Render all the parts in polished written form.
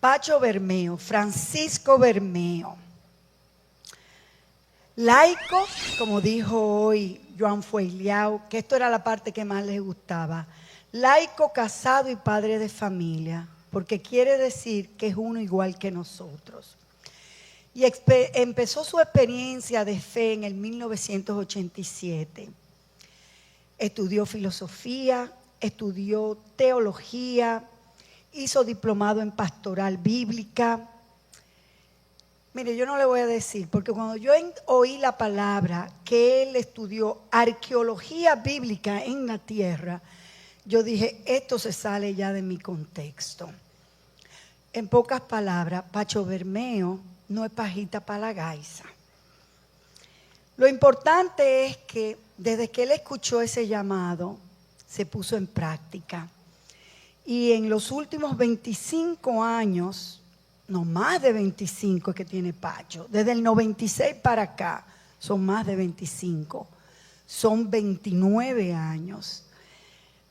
Pacho Bermeo, Francisco Bermeo. Laico, como dijo hoy Joan Fueiliao, que esto era la parte que más les gustaba. Laico, casado y padre de familia, porque quiere decir que es uno igual que nosotros. Y empezó su experiencia de fe en el 1987. Estudió filosofía, estudió teología, hizo diplomado en pastoral bíblica. Mire, yo no le voy a decir, porque cuando yo oí la palabra que él estudió arqueología bíblica en la tierra, yo dije, esto se sale ya de mi contexto. En pocas palabras, Pacho Bermeo no es pajita para la gaisa. Lo importante es que desde que él escuchó ese llamado, se puso en práctica. Y en los últimos 25 años, no más de 25 es que tiene Pacho, desde el 96 para acá, son más de 25, son 29 años.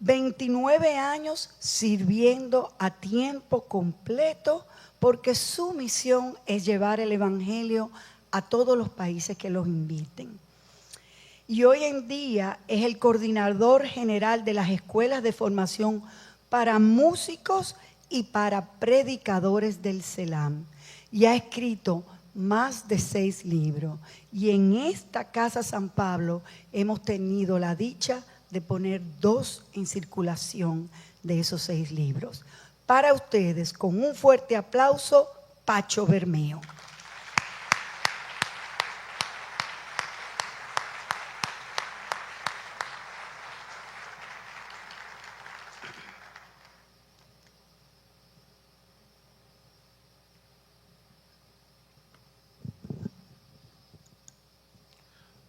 29 años sirviendo a tiempo completo, porque su misión es llevar el evangelio a todos los países que los inviten. Y hoy en día es el coordinador general de las escuelas de formación para músicos y para predicadores del CELAM. Y ha escrito más de 6 libros. Y en esta Casa San Pablo hemos tenido la dicha de poner 2 en circulación de esos 6 libros. Para ustedes, con un fuerte aplauso, Pacho Bermeo.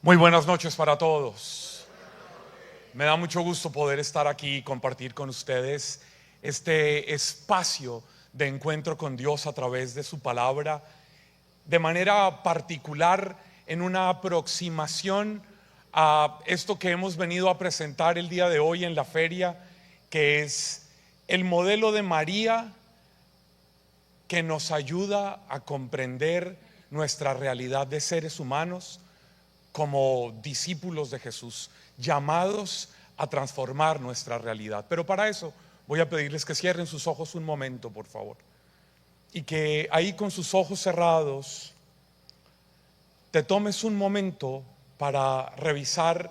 Muy buenas noches para todos. Me da mucho gusto poder estar aquí y compartir con ustedes este espacio de encuentro con Dios a través de su palabra, de manera particular en una aproximación a esto que hemos venido a presentar el día de hoy en la feria, que es el modelo de María que nos ayuda a comprender nuestra realidad de seres humanos como discípulos de Jesús, llamados a transformar nuestra realidad. Pero para eso voy a pedirles que cierren sus ojos un momento, por favor, y que ahí con sus ojos cerrados te tomes un momento para revisar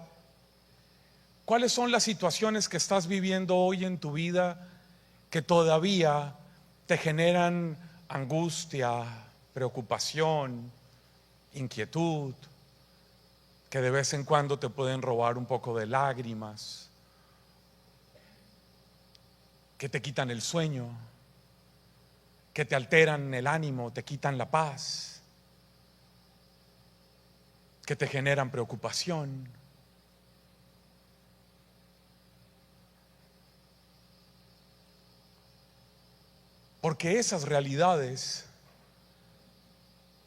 cuáles son las situaciones que estás viviendo hoy en tu vida que todavía te generan angustia, preocupación, inquietud, que de vez en cuando te pueden robar un poco de lágrimas, que te quitan el sueño, que te alteran el ánimo, te quitan la paz, que te generan preocupación. Porque esas realidades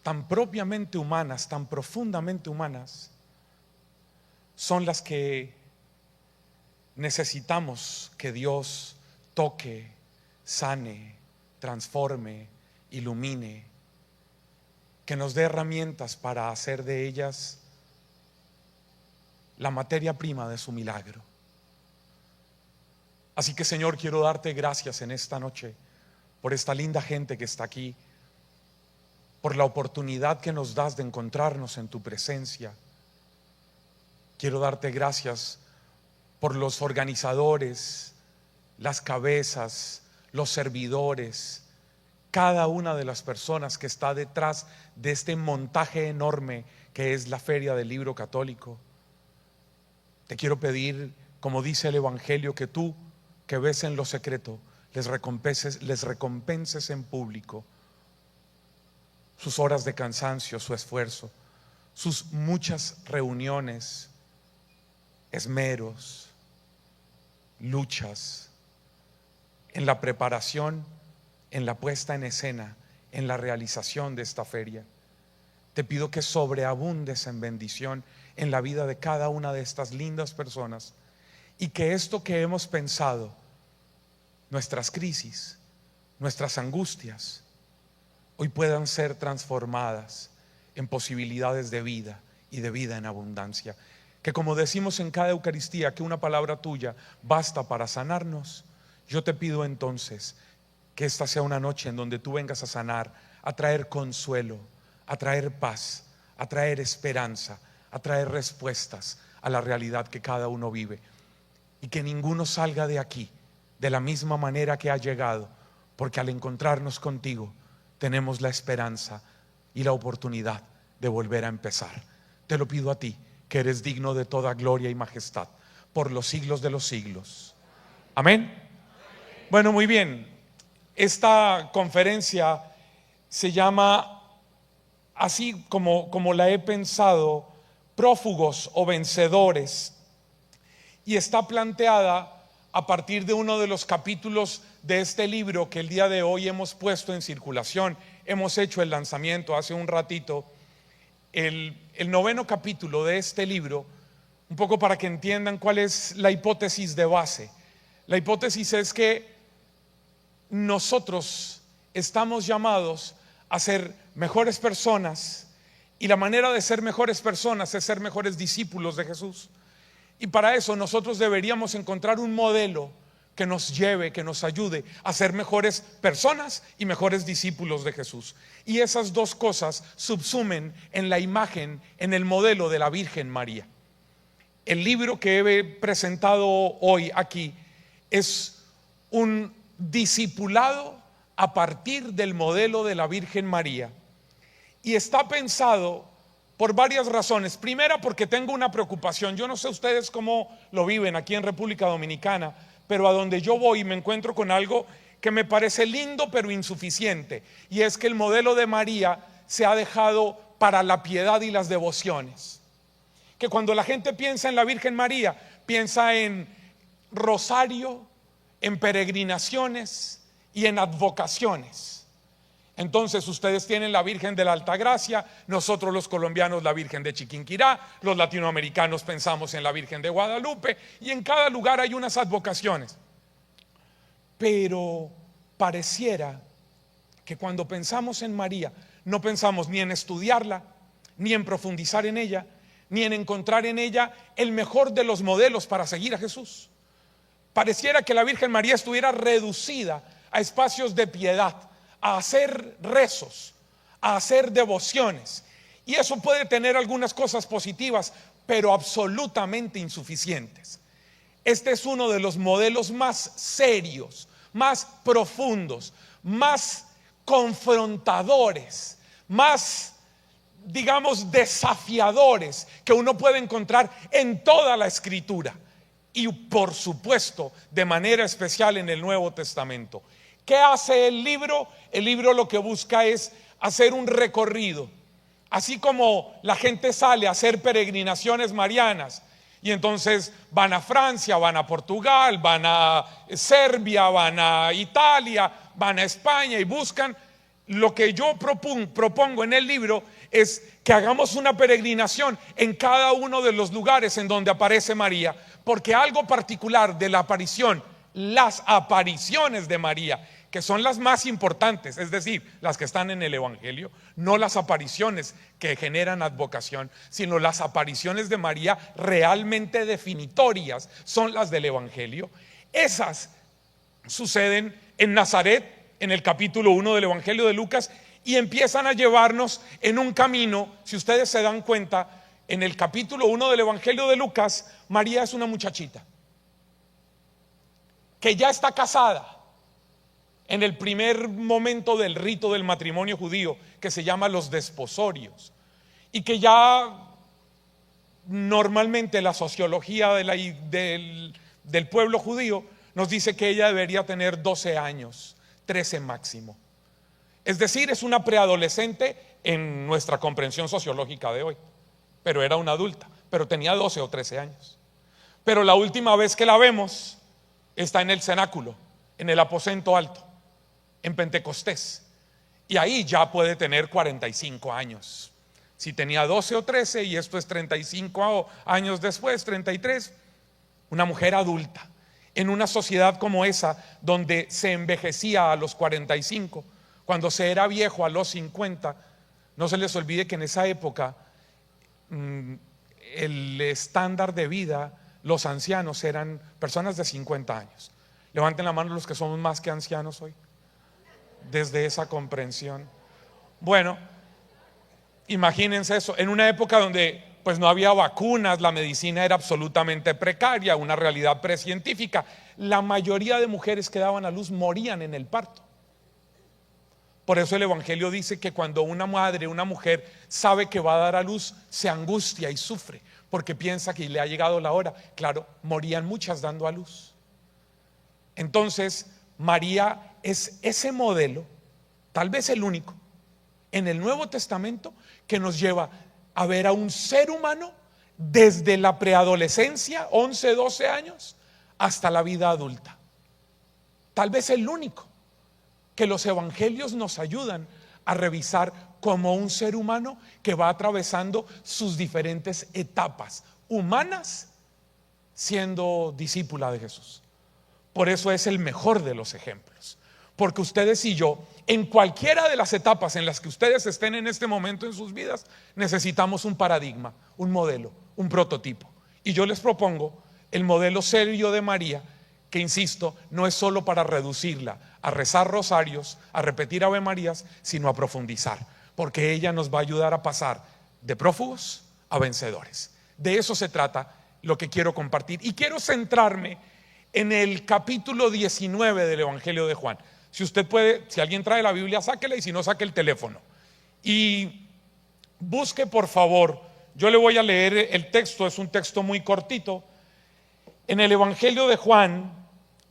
tan propiamente humanas, tan profundamente humanas, son las que necesitamos que Dios toque, sane, transforme, ilumine, que nos dé herramientas para hacer de ellas la materia prima de su milagro. Así que, Señor, quiero darte gracias en esta noche por esta linda gente que está aquí, por la oportunidad que nos das de encontrarnos en tu presencia. Quiero darte gracias por los organizadores, las cabezas, los servidores, cada una de las personas que está detrás de este montaje enorme que es la Feria del Libro Católico. Te quiero pedir, como dice el Evangelio, que tú, que ves en lo secreto, les recompenses en público sus horas de cansancio, su esfuerzo, sus muchas reuniones, esmeros, luchas en la preparación, en la puesta en escena, en la realización de esta feria. Te pido que sobreabundes en bendición en la vida de cada una de estas lindas personas, y que esto que hemos pensado, nuestras crisis, nuestras angustias, hoy puedan ser transformadas en posibilidades de vida y de vida en abundancia. Que como decimos en cada Eucaristía, que una palabra tuya basta para sanarnos. Yo te pido entonces que esta sea una noche en donde tú vengas a sanar, a traer consuelo, a traer paz, a traer esperanza, a traer respuestas a la realidad que cada uno vive. Y que ninguno salga de aquí de la misma manera que ha llegado, porque al encontrarnos contigo tenemos la esperanza y la oportunidad de volver a empezar. Te lo pido a ti, que eres digno de toda gloria y majestad por los siglos de los siglos. Amén. Bueno, muy bien. Esta conferencia se llama, así como la he pensado, prófugos o vencedores, y está planteada a partir de uno de los capítulos de este libro que el día de hoy hemos puesto en circulación. Hemos hecho el lanzamiento hace un ratito, el 9º capítulo de este libro, un poco para que entiendan cuál es la hipótesis de base. La hipótesis es que nosotros estamos llamados a ser mejores personas, y la manera de ser mejores personas es ser mejores discípulos de Jesús. Y para eso nosotros deberíamos encontrar un modelo que nos lleve, que nos ayude a ser mejores personas y mejores discípulos de Jesús. Y esas dos cosas subsumen en la imagen, en el modelo de la Virgen María. El libro que he presentado hoy aquí es un discipulado a partir del modelo de la Virgen María, y está pensado por varias razones. Primera, porque tengo una preocupación. Yo no sé ustedes cómo lo viven aquí en República Dominicana, pero a donde yo voy me encuentro con algo que me parece lindo pero insuficiente, y es que el modelo de María se ha dejado para la piedad y las devociones. Que cuando la gente piensa en la Virgen María, piensa en rosario, en peregrinaciones y en advocaciones. Entonces ustedes tienen la Virgen de la Altagracia, nosotros los colombianos la Virgen de Chiquinquirá, los latinoamericanos pensamos en la Virgen de Guadalupe, y en cada lugar hay unas advocaciones. Pero pareciera que cuando pensamos en María, no pensamos ni en estudiarla, ni en profundizar en ella, ni en encontrar en ella el mejor de los modelos para seguir a Jesús. Pareciera que la Virgen María estuviera reducida a espacios de piedad, a hacer rezos, a hacer devociones. Y eso puede tener algunas cosas positivas, pero absolutamente insuficientes. Este es uno de los modelos más serios, más profundos, más confrontadores, más, digamos, desafiadores que uno puede encontrar en toda la Escritura, y por supuesto de manera especial en el Nuevo Testamento. ¿Qué hace el libro? El libro lo que busca es hacer un recorrido. Así como la gente sale a hacer peregrinaciones marianas, y entonces van a Francia, van a Portugal, van a Serbia, van a Italia, van a España y buscan. Lo que yo propongo en el libro es que hagamos una peregrinación en cada uno de los lugares en donde aparece María, porque algo particular de la aparición, las apariciones de María, que son las más importantes, es decir, las que están en el Evangelio, no las apariciones que generan advocación, sino las apariciones de María realmente definitorias, son las del Evangelio. Esas suceden en Nazaret, en el capítulo 1 del Evangelio de Lucas, y empiezan a llevarnos en un camino. Si ustedes se dan cuenta, en el capítulo 1 del Evangelio de Lucas, María es una muchachita que ya está casada en el primer momento del rito del matrimonio judío, que se llama los desposorios, y que ya normalmente la sociología del pueblo judío nos dice que ella debería tener 12 años, 13 máximo. Es decir, es una preadolescente en nuestra comprensión sociológica de hoy, pero era una adulta, pero tenía 12 o 13 años. Pero la última vez que la vemos está en el cenáculo, en el aposento alto, en Pentecostés, y ahí ya puede tener 45 años. Si tenía 12 o 13 y esto es 35 años después, 33, una mujer adulta. En una sociedad como esa, donde se envejecía a los 45, Cuando se era viejo a los 50, no se les olvide que en esa época el estándar de vida, los ancianos eran personas de 50 años. Levanten la mano los que somos más que ancianos hoy, desde esa comprensión. Bueno, imagínense eso, en una época donde pues no había vacunas, la medicina era absolutamente precaria, una realidad precientífica. La mayoría de mujeres que daban a luz morían en el parto. Por eso el Evangelio dice que cuando una madre, una mujer sabe que va a dar a luz, se angustia y sufre, porque piensa que le ha llegado la hora. Claro, morían muchas dando a luz. Entonces, María es ese modelo, tal vez el único, en el Nuevo Testamento que nos lleva a ver a un ser humano desde la preadolescencia, 11, 12 años, hasta la vida adulta. Tal vez el único que los evangelios nos ayudan a revisar como un ser humano que va atravesando sus diferentes etapas humanas siendo discípula de Jesús. Por eso es el mejor de los ejemplos, porque ustedes y yo, en cualquiera de las etapas en las que ustedes estén en este momento en sus vidas, necesitamos un paradigma, un modelo, un prototipo. Y yo les propongo el modelo serio de María, que insisto, no es solo para reducirla a rezar rosarios, a repetir Ave Marías, sino a profundizar, porque ella nos va a ayudar a pasar de prófugos a vencedores. De eso se trata lo que quiero compartir, y quiero centrarme en el capítulo 19 del Evangelio de Juan. Si usted puede, si alguien trae la Biblia, sáquela, y si no, saque el teléfono y busque, por favor. Yo le voy a leer el texto, es un texto muy cortito. En el Evangelio de Juan,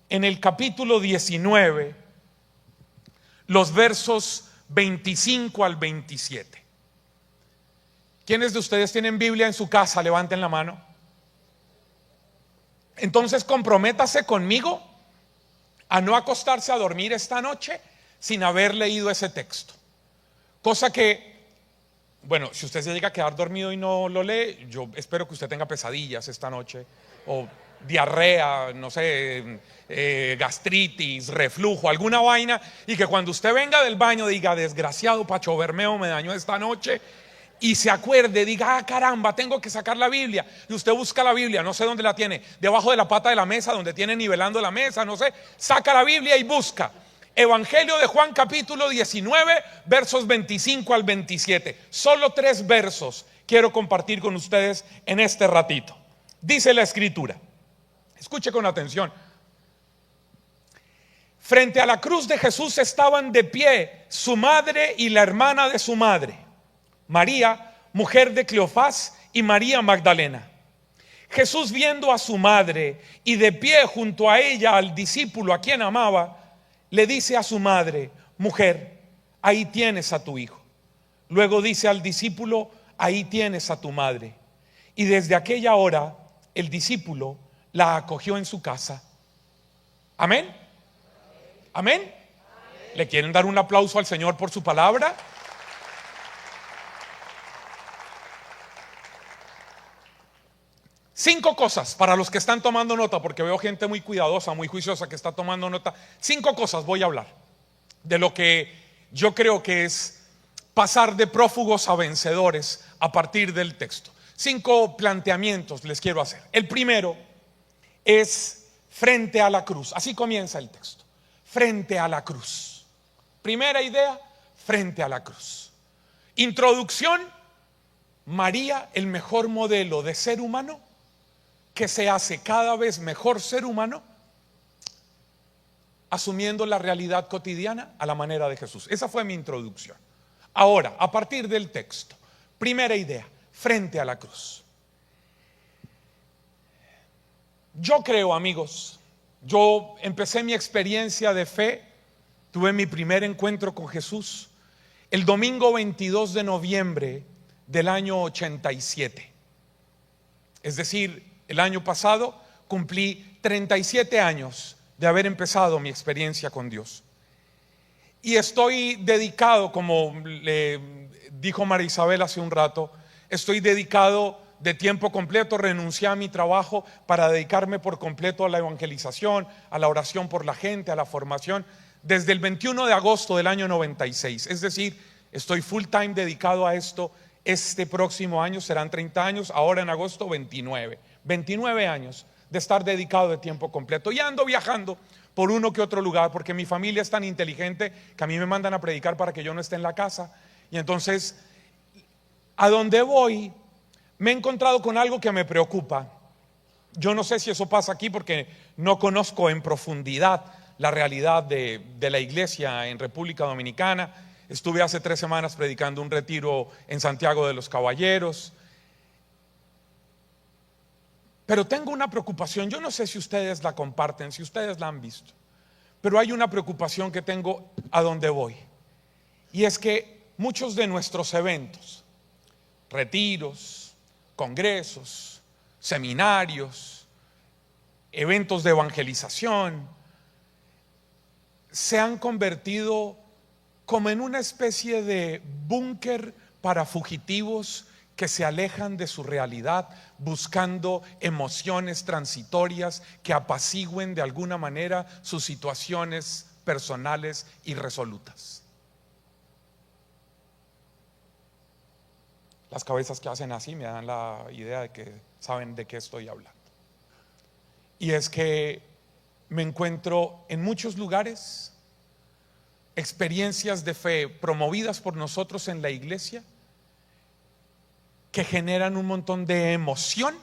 en el capítulo 19, los versos 25 al 27. ¿Quiénes de ustedes tienen Biblia en su casa? Levanten la mano. Entonces comprométase conmigo a no acostarse a dormir esta noche sin haber leído ese texto. Cosa que, bueno, si usted se llega a quedar dormido y no lo lee, yo espero que usted tenga pesadillas esta noche, o diarrea, no sé, gastritis, reflujo, alguna vaina, y que cuando usted venga del baño diga: desgraciado Pacho Bermeo me dañó esta noche, y se acuerde, diga: ah, caramba, tengo que sacar la Biblia. Y usted busca la Biblia, no sé dónde la tiene, debajo de la pata de la mesa, donde tiene nivelando la mesa, no sé, saca la Biblia y busca Evangelio de Juan capítulo 19, versos 25 al 27. Solo 3 versos quiero compartir con ustedes en este ratito. Dice la Escritura, escuche con atención: frente a la cruz de Jesús estaban de pie su madre y la hermana de su madre, María, mujer de Cleofás, y María Magdalena. Jesús, viendo a su madre y de pie junto a ella al discípulo a quien amaba, le dice a su madre: mujer, ahí tienes a tu hijo. Luego dice al discípulo: ahí tienes a tu madre. Y desde aquella hora el discípulo la acogió en su casa. Amén. Amén. ¿Le quieren dar un aplauso al Señor por su palabra? Cinco cosas para los que están tomando nota, porque veo gente muy cuidadosa, muy juiciosa que está tomando nota. 5 cosas voy a hablar de lo que yo creo que es pasar de prófugos a vencedores a partir del texto. 5 planteamientos les quiero hacer. El primero es frente a la cruz. Así comienza el texto: frente a la cruz. Primera idea, frente a la cruz. Introducción: María, el mejor modelo de ser humano, que se hace cada vez mejor ser humano, asumiendo la realidad cotidiana a la manera de Jesús. Esa fue mi introducción. Ahora, a partir del texto, primera idea, frente a la cruz. Yo creo, amigos, yo empecé mi experiencia de fe, tuve mi primer encuentro con Jesús el domingo 22 de noviembre del año 87. Es decir, el año pasado cumplí 37 años de haber empezado mi experiencia con Dios. Y estoy dedicado, como le dijo María Isabel hace un rato, estoy dedicado de tiempo completo. Renuncié a mi trabajo para dedicarme por completo a la evangelización, a la oración por la gente, a la formación desde el 21 de agosto del año 96. Es decir, estoy full time dedicado a esto. Este próximo año serán 30 años, ahora en agosto 29 años de estar dedicado de tiempo completo. Y ando viajando por uno que otro lugar, porque mi familia es tan inteligente que a mí me mandan a predicar para que yo no esté en la casa. Y entonces, a donde voy, me he encontrado con algo que me preocupa. Yo no sé si eso pasa aquí porque no conozco en profundidad la realidad de la iglesia en República Dominicana. Estuve hace 3 semanas predicando un retiro en Santiago de los Caballeros. Pero tengo una preocupación, yo no sé si ustedes la comparten, si ustedes la han visto, pero hay una preocupación que tengo a donde voy. Y es que muchos de nuestros eventos, retiros, congresos, seminarios, eventos de evangelización, se han convertido como en una especie de búnker para fugitivos que se alejan de su realidad buscando emociones transitorias que apacigüen de alguna manera sus situaciones personales irresolutas. Las cabezas que hacen así me dan la idea de que saben de qué estoy hablando. Y es que me encuentro en muchos lugares experiencias de fe promovidas por nosotros en la iglesia que generan un montón de emoción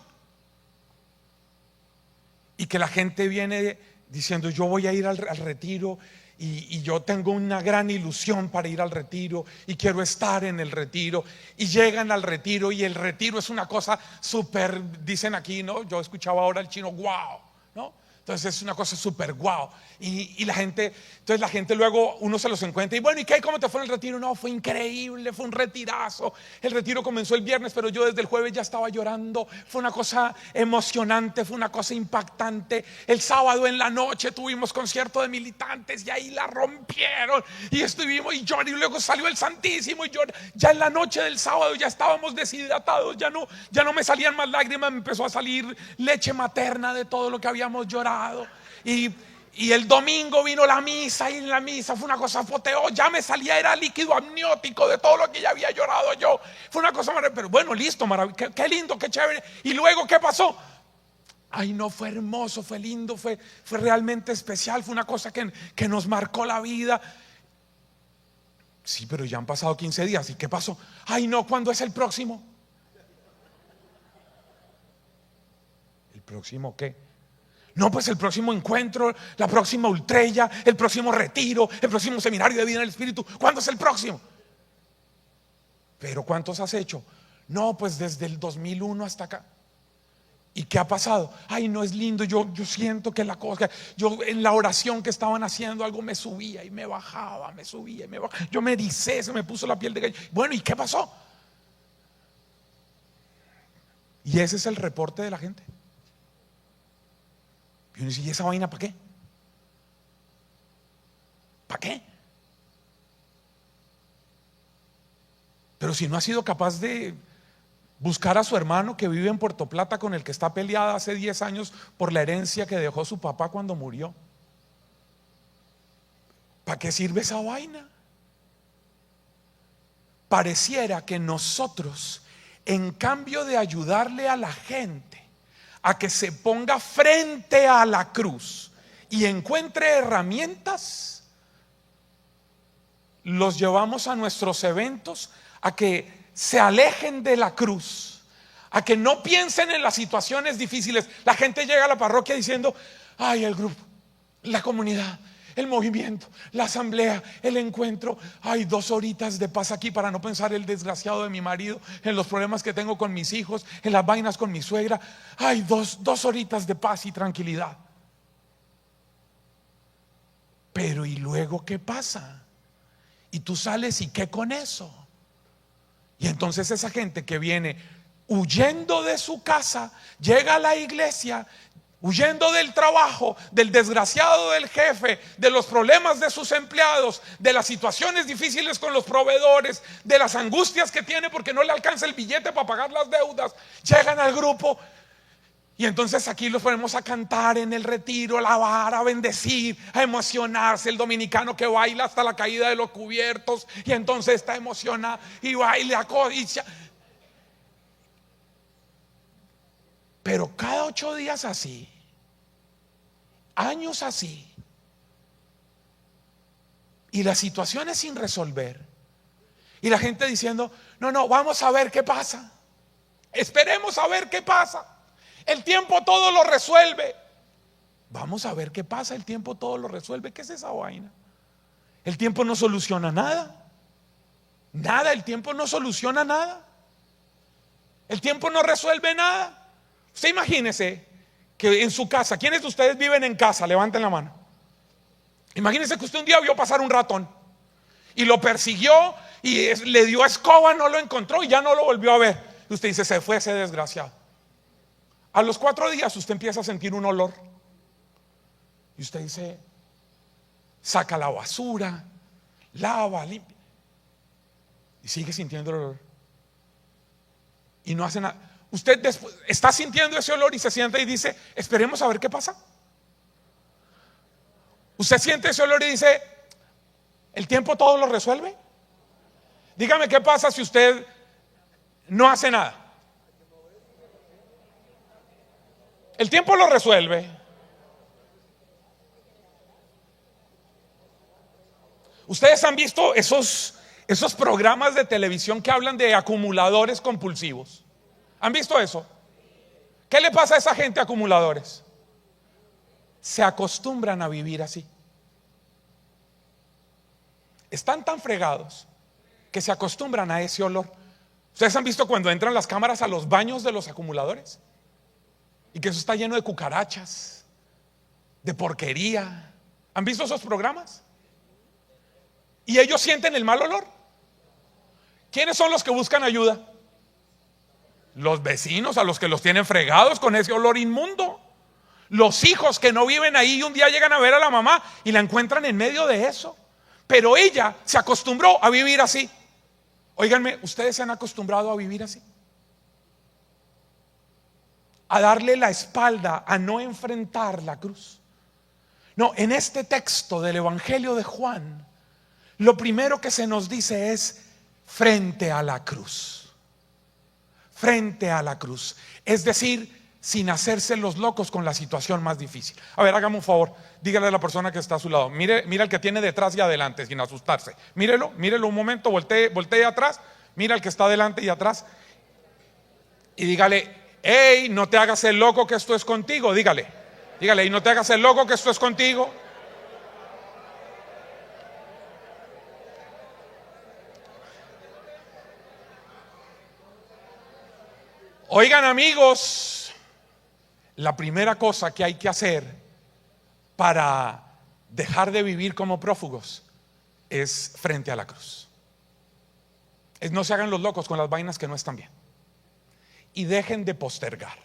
y que la gente viene diciendo: yo voy a ir al retiro y yo tengo una gran ilusión para ir al retiro y quiero estar en el retiro, y llegan al retiro y el retiro es una cosa súper, dicen aquí, ¿no? Yo escuchaba ahora el chino, wow, ¿no? Entonces es una cosa súper guau. Y la gente, entonces la gente luego uno se los encuentra y bueno, ¿y qué? ¿Cómo te fue en el retiro? No, fue increíble, fue un retirazo. El retiro comenzó el viernes, pero yo desde el jueves ya estaba llorando. Fue una cosa emocionante, fue una cosa impactante. El sábado en la noche tuvimos concierto de militantes y ahí la rompieron. Y estuvimos y lloré, y luego salió el Santísimo y lloré. Ya en la noche del sábado ya estábamos deshidratados, ya no me salían más lágrimas, me empezó a salir leche materna de todo lo que habíamos llorado. Y el domingo vino la misa, y en la misa fue una cosa apoteósica. Ya me salía, era líquido amniótico de todo lo que ya había llorado yo. Fue una cosa maravillosa, pero bueno, listo, maravilloso, qué lindo, qué chévere. Y luego, ¿qué pasó? Ay, no, fue hermoso, fue lindo, fue realmente especial. Fue una cosa que nos marcó la vida. Sí, pero ya han pasado 15 días. ¿Y qué pasó? Ay, no, ¿cuándo es el próximo? ¿El próximo qué? No, pues el próximo encuentro, la próxima ultrella, el próximo retiro, el próximo seminario de vida en el Espíritu. ¿Cuándo es el próximo? ¿Pero cuántos has hecho? No, pues desde el 2001 hasta acá. ¿Y qué ha pasado? Ay, no, es lindo, yo siento que la cosa, yo en la oración que estaban haciendo algo me subía y me bajaba, me subía y me bajaba. Yo me ericé, se me puso la piel de gallo. Bueno, ¿y qué pasó? Y ese es el reporte de la gente. Y uno dice: ¿y esa vaina para qué? ¿Para qué? Pero si no ha sido capaz de buscar a su hermano que vive en Puerto Plata, con el que está peleada hace 10 años por la herencia que dejó su papá cuando murió, ¿para qué sirve esa vaina? Pareciera que nosotros, en cambio de ayudarle a la gente a que se ponga frente a la cruz y encuentre herramientas, los llevamos a nuestros eventos a que se alejen de la cruz, a que no piensen en las situaciones difíciles. La gente llega a la parroquia diciendo: ay, el grupo, la comunidad, el movimiento, la asamblea, el encuentro. Ay, 2 horitas de paz aquí para no pensar el desgraciado de mi marido, en los problemas que tengo con mis hijos, en las vainas con mi suegra. Ay, dos horitas de paz y tranquilidad. Pero ¿y luego qué pasa? Y tú sales, ¿y qué con eso? Y entonces esa gente que viene huyendo de su casa, llega a la iglesia, huyendo del trabajo, del desgraciado del jefe, de los problemas de sus empleados, de las situaciones difíciles con los proveedores, de las angustias que tiene porque no le alcanza el billete para pagar las deudas. Llegan al grupo Y entonces aquí los ponemos a cantar en el retiro, a alabar, a bendecir, a emocionarse. El dominicano que baila hasta la caída de los cubiertos y entonces está emocionado y baila. Pero cada 8 días así, años así, y las situaciones sin resolver, y la gente diciendo: no, vamos a ver qué pasa, esperemos a ver qué pasa, el tiempo todo lo resuelve. Vamos a ver qué pasa, el tiempo todo lo resuelve. ¿Qué es esa vaina? El tiempo no soluciona nada. Nada, el tiempo no soluciona nada. El tiempo no resuelve nada. Usted imagínese que en su casa, ¿quiénes de ustedes viven en casa? Levanten la mano. Imagínese que usted un día vio pasar un ratón y lo persiguió y le dio escoba, no lo encontró y ya no lo volvió a ver. Y usted dice: se fue ese desgraciado. A los 4 días usted empieza a sentir un olor y usted dice: saca la basura, lava, limpia, y sigue sintiendo el olor y no hace nada. Usted después está sintiendo ese olor y se sienta y dice: esperemos a ver qué pasa. Usted siente ese olor y dice: ¿el tiempo todo lo resuelve? Dígame qué pasa si usted no hace nada. El tiempo lo resuelve. Ustedes han visto esos programas de televisión que hablan de acumuladores compulsivos. ¿Han visto eso? ¿Qué le pasa a esa gente acumuladores? Se acostumbran a vivir así. Están tan fregados que se acostumbran a ese olor. ¿Ustedes han visto cuando entran las cámaras a los baños de los acumuladores? Y que eso está lleno de cucarachas, de porquería. ¿Han visto esos programas? Y ellos sienten el mal olor. ¿Quiénes son los que buscan ayuda? Los vecinos, a los que los tienen fregados con ese olor inmundo. Los hijos que no viven ahí y un día llegan a ver a la mamá y la encuentran en medio de eso. Pero ella se acostumbró a vivir así. Óiganme, ¿ustedes se han acostumbrado a vivir así? A darle la espalda, a no enfrentar la cruz. No, en este texto del Evangelio de Juan, lo primero que se nos dice es: frente a la cruz. Frente a la cruz. Es decir, sin hacerse los locos con la situación más difícil. A ver, hágame un favor, dígale a la persona que está a su lado: mire al que tiene detrás y adelante, sin asustarse. Mírelo un momento, voltee atrás, mira al que está adelante y atrás y dígale: hey, no te hagas el loco que esto es contigo. Dígale, y no te hagas el loco que esto es contigo. Oigan, amigos, la primera cosa que hay que hacer para dejar de vivir como prófugos es frente a la cruz. No se hagan los locos con las vainas que no están bien. Y dejen de postergar.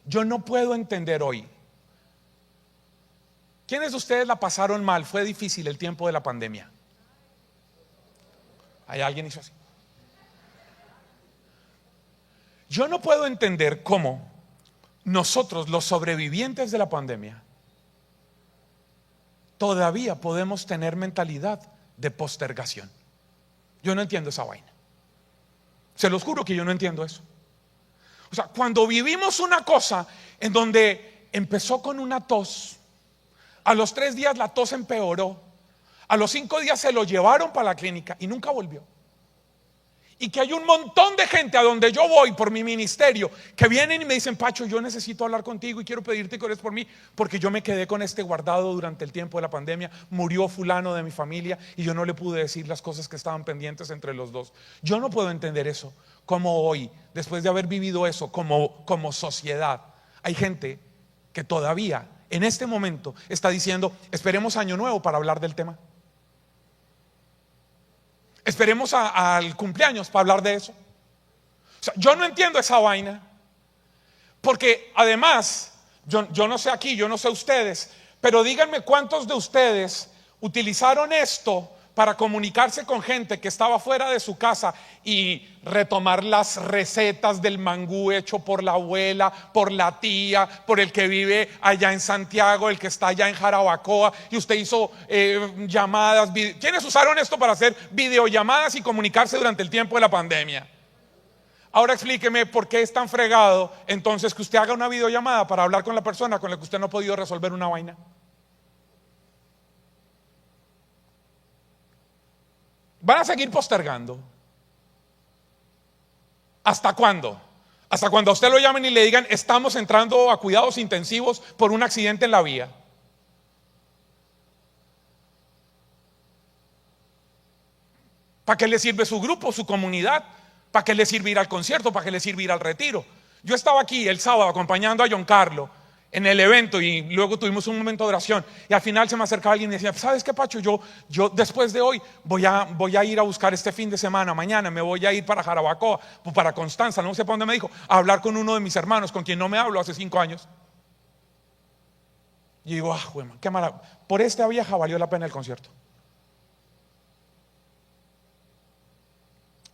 Yo no puedo entender hoy. ¿Quiénes de ustedes la pasaron mal? Fue difícil el tiempo de la pandemia. ¿Hay alguien hizo así? Yo no puedo entender cómo nosotros, los sobrevivientes de la pandemia, todavía podemos tener mentalidad de postergación. Yo no entiendo esa vaina. Se los juro que yo no entiendo eso. O sea, cuando vivimos una cosa en donde empezó con una tos, a los 3 días la tos empeoró, a los 5 días se lo llevaron para la clínica y nunca volvió. Y que hay un montón de gente a donde yo voy por mi ministerio que vienen y me dicen: Pacho, yo necesito hablar contigo y quiero pedirte que ores por mí porque yo me quedé con este guardado durante el tiempo de la pandemia. Murió fulano de mi familia y yo no le pude decir las cosas que estaban pendientes entre los dos. Yo no puedo entender eso. Como hoy, después de haber vivido eso como sociedad, hay gente que todavía en este momento está diciendo: esperemos Año Nuevo para hablar del tema. Esperemos al cumpleaños para hablar de eso. O sea, yo no entiendo esa vaina. Porque además, yo no sé aquí, yo no sé ustedes, pero díganme cuántos de ustedes utilizaron esto para comunicarse con gente que estaba fuera de su casa y retomar las recetas del mangú hecho por la abuela, por la tía, por el que vive allá en Santiago, el que está allá en Jarabacoa, y usted hizo llamadas. ¿Quiénes usaron esto para hacer videollamadas y comunicarse durante el tiempo de la pandemia? Ahora explíqueme por qué es tan fregado entonces que usted haga una videollamada para hablar con la persona con la que usted no ha podido resolver una vaina. Van a seguir postergando. ¿Hasta cuándo? Hasta cuando a usted lo llamen y le digan: estamos entrando a cuidados intensivos por un accidente en la vía. ¿Para qué le sirve su grupo, su comunidad? ¿Para qué le sirve ir al concierto? ¿Para qué le sirve ir al retiro? Yo estaba aquí el sábado acompañando a John Carlo en el evento y luego tuvimos un momento de oración, y al final se me acercaba alguien y decía: ¿sabes qué, Pacho? Yo después de hoy voy a ir a buscar este fin de semana, mañana me voy a ir para Jarabacoa, para Constanza, no sé para dónde me dijo, a hablar con uno de mis hermanos con quien no me hablo hace 5 años. Y digo: qué maravilla, por esta vieja valió la pena el concierto.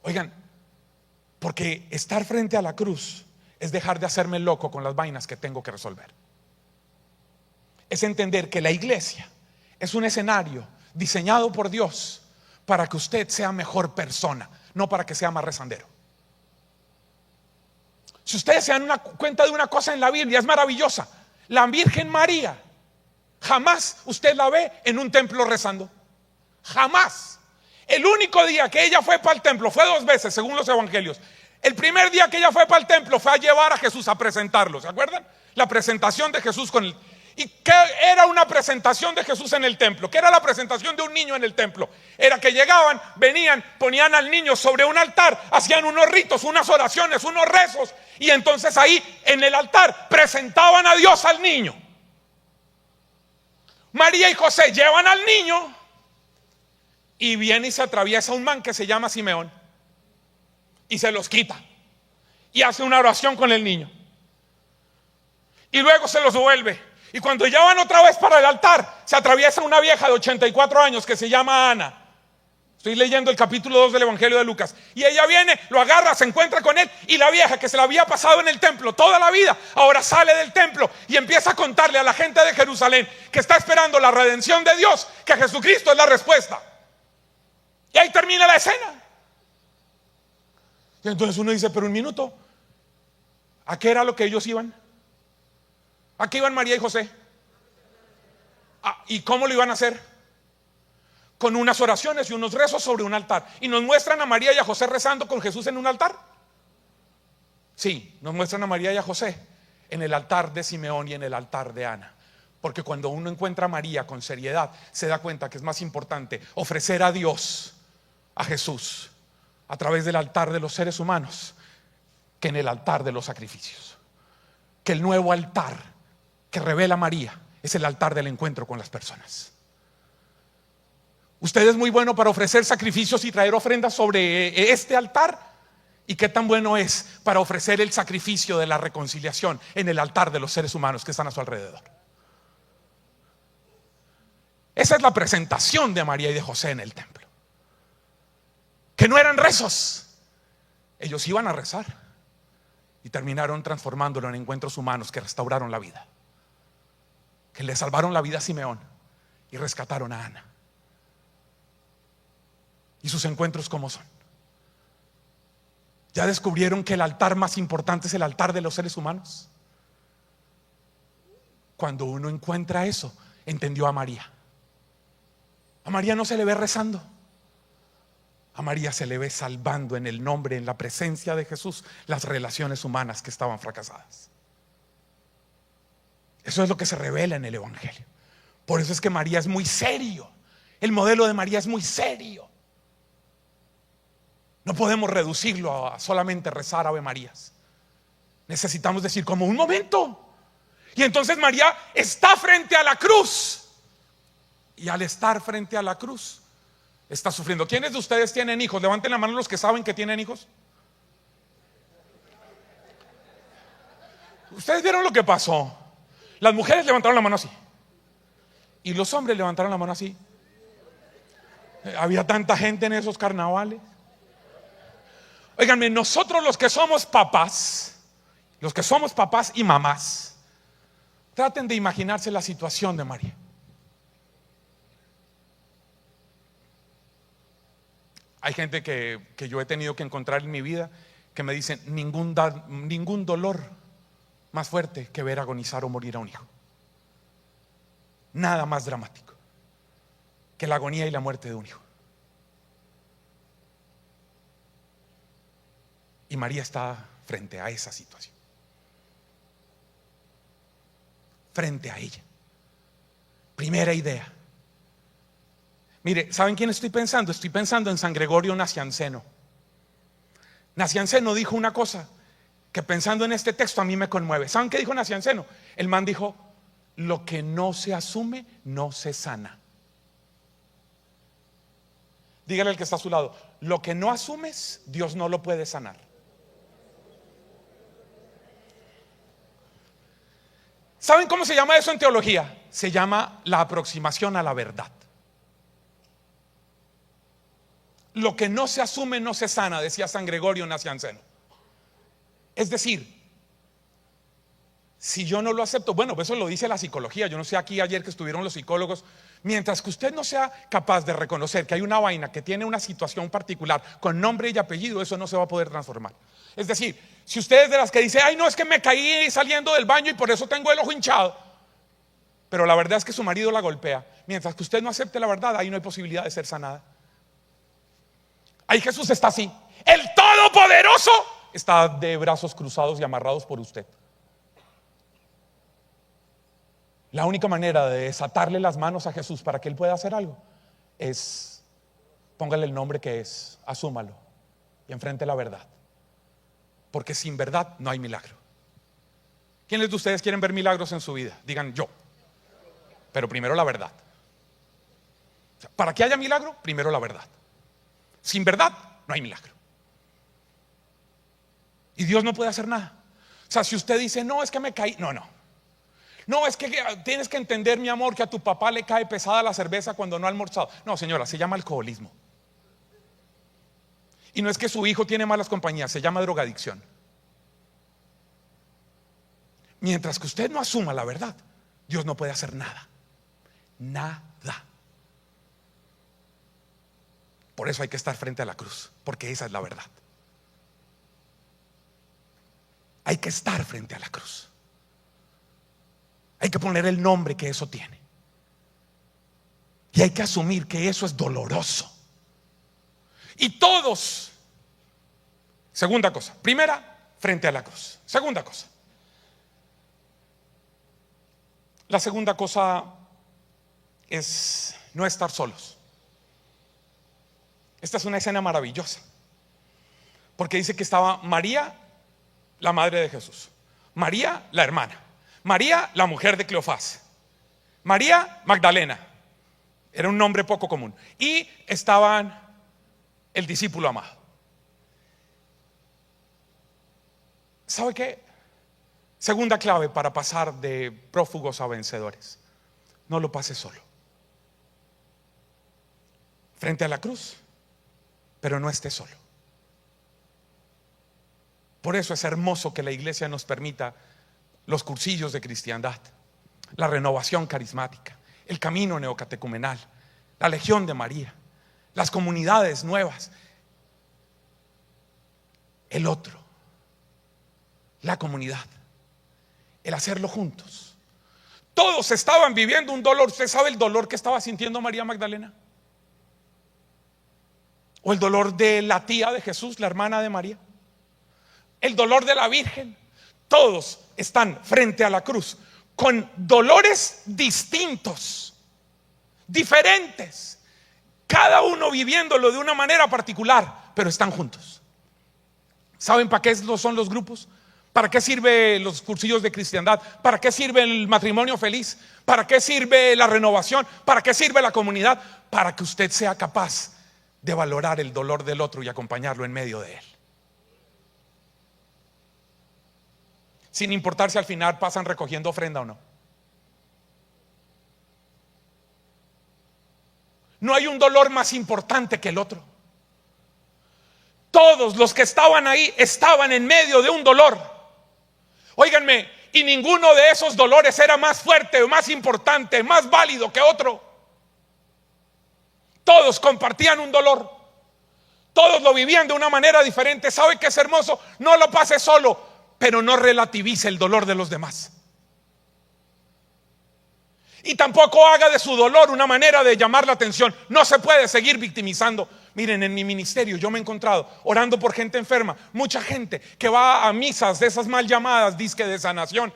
Oigan, porque estar frente a la cruz es dejar de hacerme loco con las vainas que tengo que resolver. Es entender que la iglesia es un escenario diseñado por Dios para que usted sea mejor persona, no para que sea más rezandero. Si ustedes se dan cuenta de una cosa en la Biblia, es maravillosa. La Virgen María, jamás usted la ve en un templo rezando. Jamás. El único día que ella fue para el templo fue 2 veces, según los evangelios. El primer día que ella fue para el templo fue a llevar a Jesús a presentarlo. ¿Se acuerdan? La presentación de Jesús con el... ¿Y qué era una presentación de Jesús en el templo? ¿Qué era la presentación de un niño en el templo? Era que llegaban, venían, ponían al niño sobre un altar, hacían unos ritos, unas oraciones, unos rezos, y entonces ahí en el altar presentaban a Dios al niño. María y José llevan al niño y viene y se atraviesa un man que se llama Simeón y se los quita y hace una oración con el niño y luego se los devuelve. Y cuando ya van otra vez para el altar, se atraviesa una vieja de 84 años que se llama Ana. Estoy leyendo el capítulo 2 del Evangelio de Lucas. Y ella viene, lo agarra, se encuentra con él, y la vieja que se la había pasado en el templo toda la vida, ahora sale del templo y empieza a contarle a la gente de Jerusalén que está esperando la redención de Dios, que Jesucristo es la respuesta. Y ahí termina la escena. Y entonces uno dice: pero un minuto, ¿a qué era lo que ellos iban? ¿A qué iban María y José? ¿Y cómo lo iban a hacer? Con unas oraciones y unos rezos sobre un altar. ¿Y nos muestran a María y a José rezando con Jesús en un altar? Sí, nos muestran a María y a José en el altar de Simeón y en el altar de Ana. Porque cuando uno encuentra a María con seriedad, se da cuenta que es más importante ofrecer a Dios, a Jesús, a través del altar de los seres humanos, que en el altar de los sacrificios. Que el nuevo altar que revela María es el altar del encuentro con las personas. Usted es muy bueno para ofrecer sacrificios y traer ofrendas sobre este altar. ¿Y qué tan bueno es para ofrecer el sacrificio de la reconciliación en el altar de los seres humanos que están a su alrededor? Esa es la presentación de María y de José en el templo. Que no eran rezos. Ellos iban a rezar y terminaron transformándolo en encuentros humanos que restauraron la vida, que le salvaron la vida a Simeón y rescataron a Ana. ¿Y sus encuentros cómo son? ¿Ya descubrieron que el altar más importante es el altar de los seres humanos? Cuando uno encuentra eso, entendió a María. A María no se le ve rezando. A María se le ve salvando en el nombre, en la presencia de Jesús, las relaciones humanas que estaban fracasadas. Eso es lo que se revela en el Evangelio. Por eso es que María es muy serio. El modelo de María es muy serio. No podemos reducirlo a solamente rezar Ave Marías. Necesitamos decir como un momento. Y entonces María está frente a la cruz. Y al estar frente a la cruz, está sufriendo. ¿Quiénes de ustedes tienen hijos? Levanten la mano los que saben que tienen hijos. Ustedes vieron lo que pasó. Las mujeres levantaron la mano así y los hombres levantaron la mano así. Había tanta gente en esos carnavales. Óiganme, nosotros los que somos papás y mamás, traten de imaginarse la situación de María. Hay gente que yo he tenido que encontrar en mi vida que me dicen ningún dolor más fuerte que ver agonizar o morir a un hijo. Nada más dramático que la agonía y la muerte de un hijo. Y María está frente a esa situación, frente a ella. Primera idea. Mire, ¿saben quién estoy pensando? Estoy pensando en San Gregorio Nacianceno. Nacianceno dijo una cosa que, pensando en este texto, a mí me conmueve. ¿Saben qué dijo Nacianceno? El man dijo: lo que no se asume no se sana. Dígale al que está a su lado: lo que no asumes, Dios no lo puede sanar. ¿Saben cómo se llama eso en teología? Se llama la aproximación a la verdad. Lo que no se asume no se sana, decía San Gregorio Nacianceno. Es decir, si yo no lo acepto, bueno, eso lo dice la psicología. Yo no sé, aquí ayer que estuvieron los psicólogos, mientras que usted no sea capaz de reconocer que hay una vaina que tiene una situación particular con nombre y apellido, eso no se va a poder transformar. Es decir, si usted es de las que dice: ay, no, es que me caí saliendo del baño y por eso tengo el ojo hinchado, pero la verdad es que su marido la golpea, mientras que usted no acepte la verdad, ahí no hay posibilidad de ser sanada. Ahí Jesús está así: el Todopoderoso está de brazos cruzados y amarrados por usted. La única manera de desatarle las manos a Jesús para que Él pueda hacer algo es: póngale el nombre que es, asúmalo y enfrente la verdad, porque sin verdad no hay milagro. ¿Quiénes de ustedes quieren ver milagros en su vida? Digan: yo. Pero primero la verdad. O sea, para que haya milagro, primero la verdad. Sin verdad no hay milagro. Y Dios no puede hacer nada. O sea, si usted dice: no, es que me caí, no, es que tienes que entender, mi amor, que a tu papá le cae pesada la cerveza cuando no ha almorzado. No, señora, se llama alcoholismo. Y no es que su hijo tiene malas compañías, se llama drogadicción. Mientras que usted no asuma la verdad, Dios no puede hacer nada. Nada. Por eso hay que estar frente a la cruz, porque esa es la verdad. Hay que estar frente a la cruz. Hay que poner el nombre que eso tiene. Y hay que asumir que eso es doloroso. Y todos, segunda cosa, primera, frente a la cruz. Segunda cosa. La segunda cosa es no estar solos. Esta es una escena maravillosa, porque dice que estaba María, la madre de Jesús; María, la hermana; María, la mujer de Cleofás; María Magdalena, era un nombre poco común; y estaban el discípulo amado. ¿Sabe qué? Segunda clave para pasar de prófugos a vencedores: no lo pase solo. Frente a la cruz, pero no esté solo. Por eso es hermoso que la iglesia nos permita los cursillos de cristiandad, la renovación carismática, el camino neocatecumenal, la Legión de María, las comunidades nuevas, el otro, la comunidad, el hacerlo juntos. Todos estaban viviendo un dolor. ¿Usted sabe el dolor que estaba sintiendo María Magdalena? O el dolor de la tía de Jesús, la hermana de María, el dolor de la Virgen. Todos están frente a la cruz con dolores distintos, diferentes, cada uno viviéndolo de una manera particular, pero están juntos. ¿Saben para qué son los grupos? ¿Para qué sirven los cursillos de cristiandad? ¿Para qué sirve el matrimonio feliz? ¿Para qué sirve la renovación? ¿Para qué sirve la comunidad? Para que usted sea capaz de valorar el dolor del otro y acompañarlo en medio de él, sin importar si al final pasan recogiendo ofrenda o no. No hay un dolor más importante que el otro. Todos los que estaban ahí estaban en medio de un dolor. Óiganme, y ninguno de esos dolores era más fuerte, más importante, más válido que otro. Todos compartían un dolor. Todos lo vivían de una manera diferente. ¿Sabe qué es hermoso? No lo pase solo, pero no relativice el dolor de los demás. Y tampoco haga de su dolor una manera de llamar la atención. No se puede seguir victimizando. Miren, en mi ministerio yo me he encontrado orando por gente enferma. Mucha gente que va a misas de esas mal llamadas disque de sanación,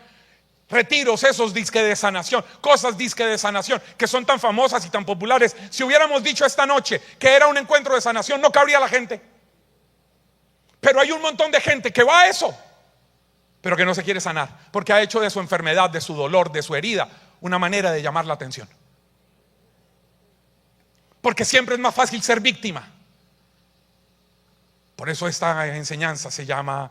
retiros esos disque de sanación, cosas disque de sanación que son tan famosas y tan populares. Si hubiéramos dicho esta noche que era un encuentro de sanación, no cabría la gente. Pero hay un montón de gente que va a eso, pero que no se quiere sanar, porque ha hecho de su enfermedad, de su dolor, de su herida, una manera de llamar la atención. Porque siempre es más fácil ser víctima. Por eso esta enseñanza se llama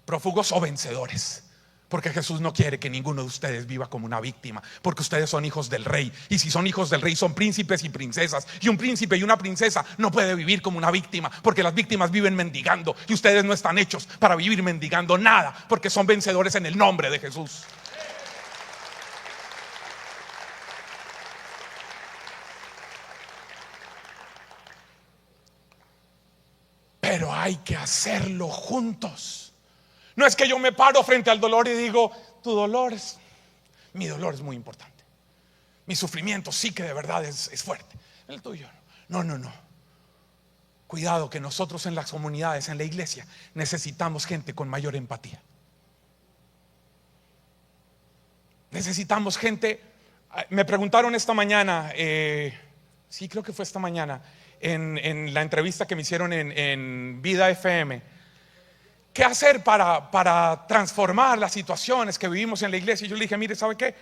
prófugos o vencedores. Porque Jesús no quiere que ninguno de ustedes viva como una víctima. Porque ustedes son hijos del rey. Y si son hijos del rey, son príncipes y princesas. Y un príncipe y una princesa no puede vivir como una víctima. Porque las víctimas viven mendigando. Y ustedes no están hechos para vivir mendigando nada. Porque son vencedores en el nombre de Jesús. Pero hay que hacerlo juntos. No es que yo me paro frente al dolor y digo, mi dolor es muy importante. Mi sufrimiento sí que de verdad es fuerte. El tuyo no. No. Cuidado, que nosotros en las comunidades, en la iglesia, necesitamos gente con mayor empatía. Necesitamos gente. Me preguntaron esta mañana, sí, creo que fue esta mañana, en la entrevista que me hicieron en Vida FM, ¿qué hacer para transformar las situaciones que vivimos en la iglesia? Y yo le dije, mire, ¿sabe qué?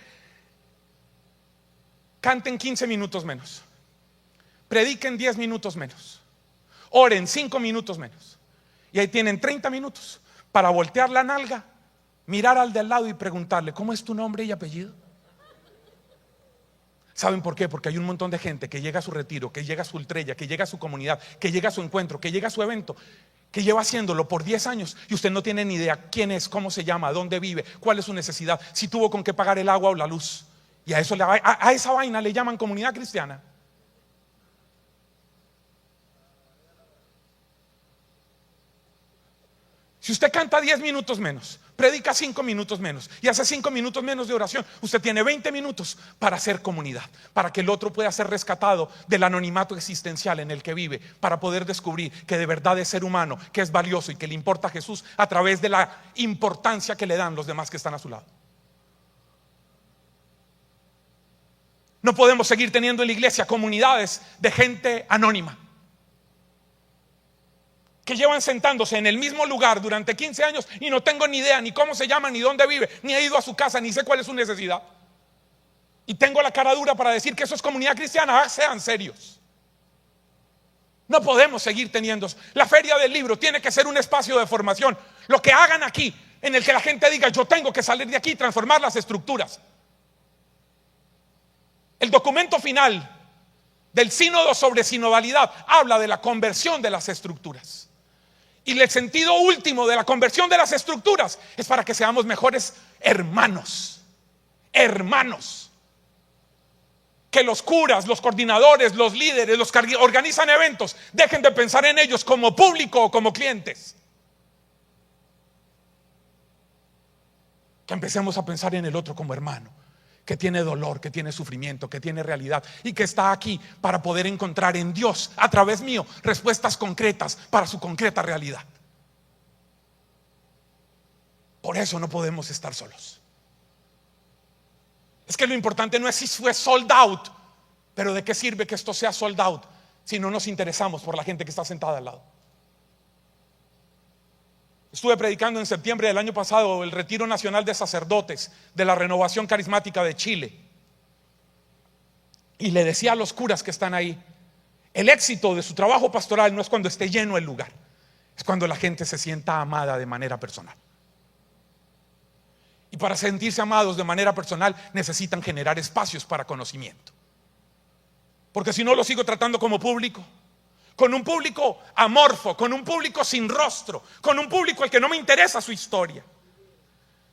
Canten 15 minutos menos, prediquen 10 minutos menos, oren 5 minutos menos, y ahí tienen 30 minutos para voltear la nalga, mirar al de al lado y preguntarle, ¿cómo es tu nombre y apellido? ¿Saben por qué? Porque hay un montón de gente que llega a su retiro, que llega a su ultrella, que llega a su comunidad, que llega a su encuentro, que llega a su evento, que lleva haciéndolo por 10 años y usted no tiene ni idea quién es, cómo se llama, dónde vive, cuál es su necesidad, si tuvo con qué pagar el agua o la luz. Y a esa vaina le llaman comunidad cristiana. Si usted canta 10 minutos menos, predica 5 minutos menos y hace 5 minutos menos de oración, usted tiene 20 minutos para hacer comunidad, para que el otro pueda ser rescatado del anonimato existencial en el que vive, para poder descubrir que de verdad es ser humano, que es valioso y que le importa a Jesús a través de la importancia que le dan los demás que están a su lado. No podemos seguir teniendo en la iglesia comunidades de gente anónima que llevan sentándose en el mismo lugar durante 15 años y no tengo ni idea ni cómo se llama, ni dónde vive, ni he ido a su casa, ni sé cuál es su necesidad. Y tengo la cara dura para decir que eso es comunidad cristiana. Sean serios. No podemos seguir teniendo eso. La feria del libro tiene que ser un espacio de formación. Lo que hagan aquí, en el que la gente diga, yo tengo que salir de aquí y transformar las estructuras. El documento final del sínodo sobre sinodalidad habla de la conversión de las estructuras. Y el sentido último de la conversión de las estructuras es para que seamos mejores hermanos. Hermanos. Que los curas, los coordinadores, los líderes, los que organizan eventos, dejen de pensar en ellos como público o como clientes. Que empecemos a pensar en el otro como hermano, que tiene dolor, que tiene sufrimiento, que tiene realidad y que está aquí para poder encontrar en Dios, a través mío, respuestas concretas para su concreta realidad. Por eso no podemos estar solos. Es que lo importante no es si fue sold out, pero ¿de qué sirve que esto sea sold out si no nos interesamos por la gente que está sentada al lado? Estuve predicando en septiembre del año pasado el Retiro Nacional de Sacerdotes de la Renovación Carismática de Chile. Y le decía a los curas que están ahí, el éxito de su trabajo pastoral no es cuando esté lleno el lugar, es cuando la gente se sienta amada de manera personal. Y para sentirse amados de manera personal necesitan generar espacios para conocimiento. Porque si no lo sigo tratando como público, con un público amorfo, con un público sin rostro, con un público al que no me interesa su historia.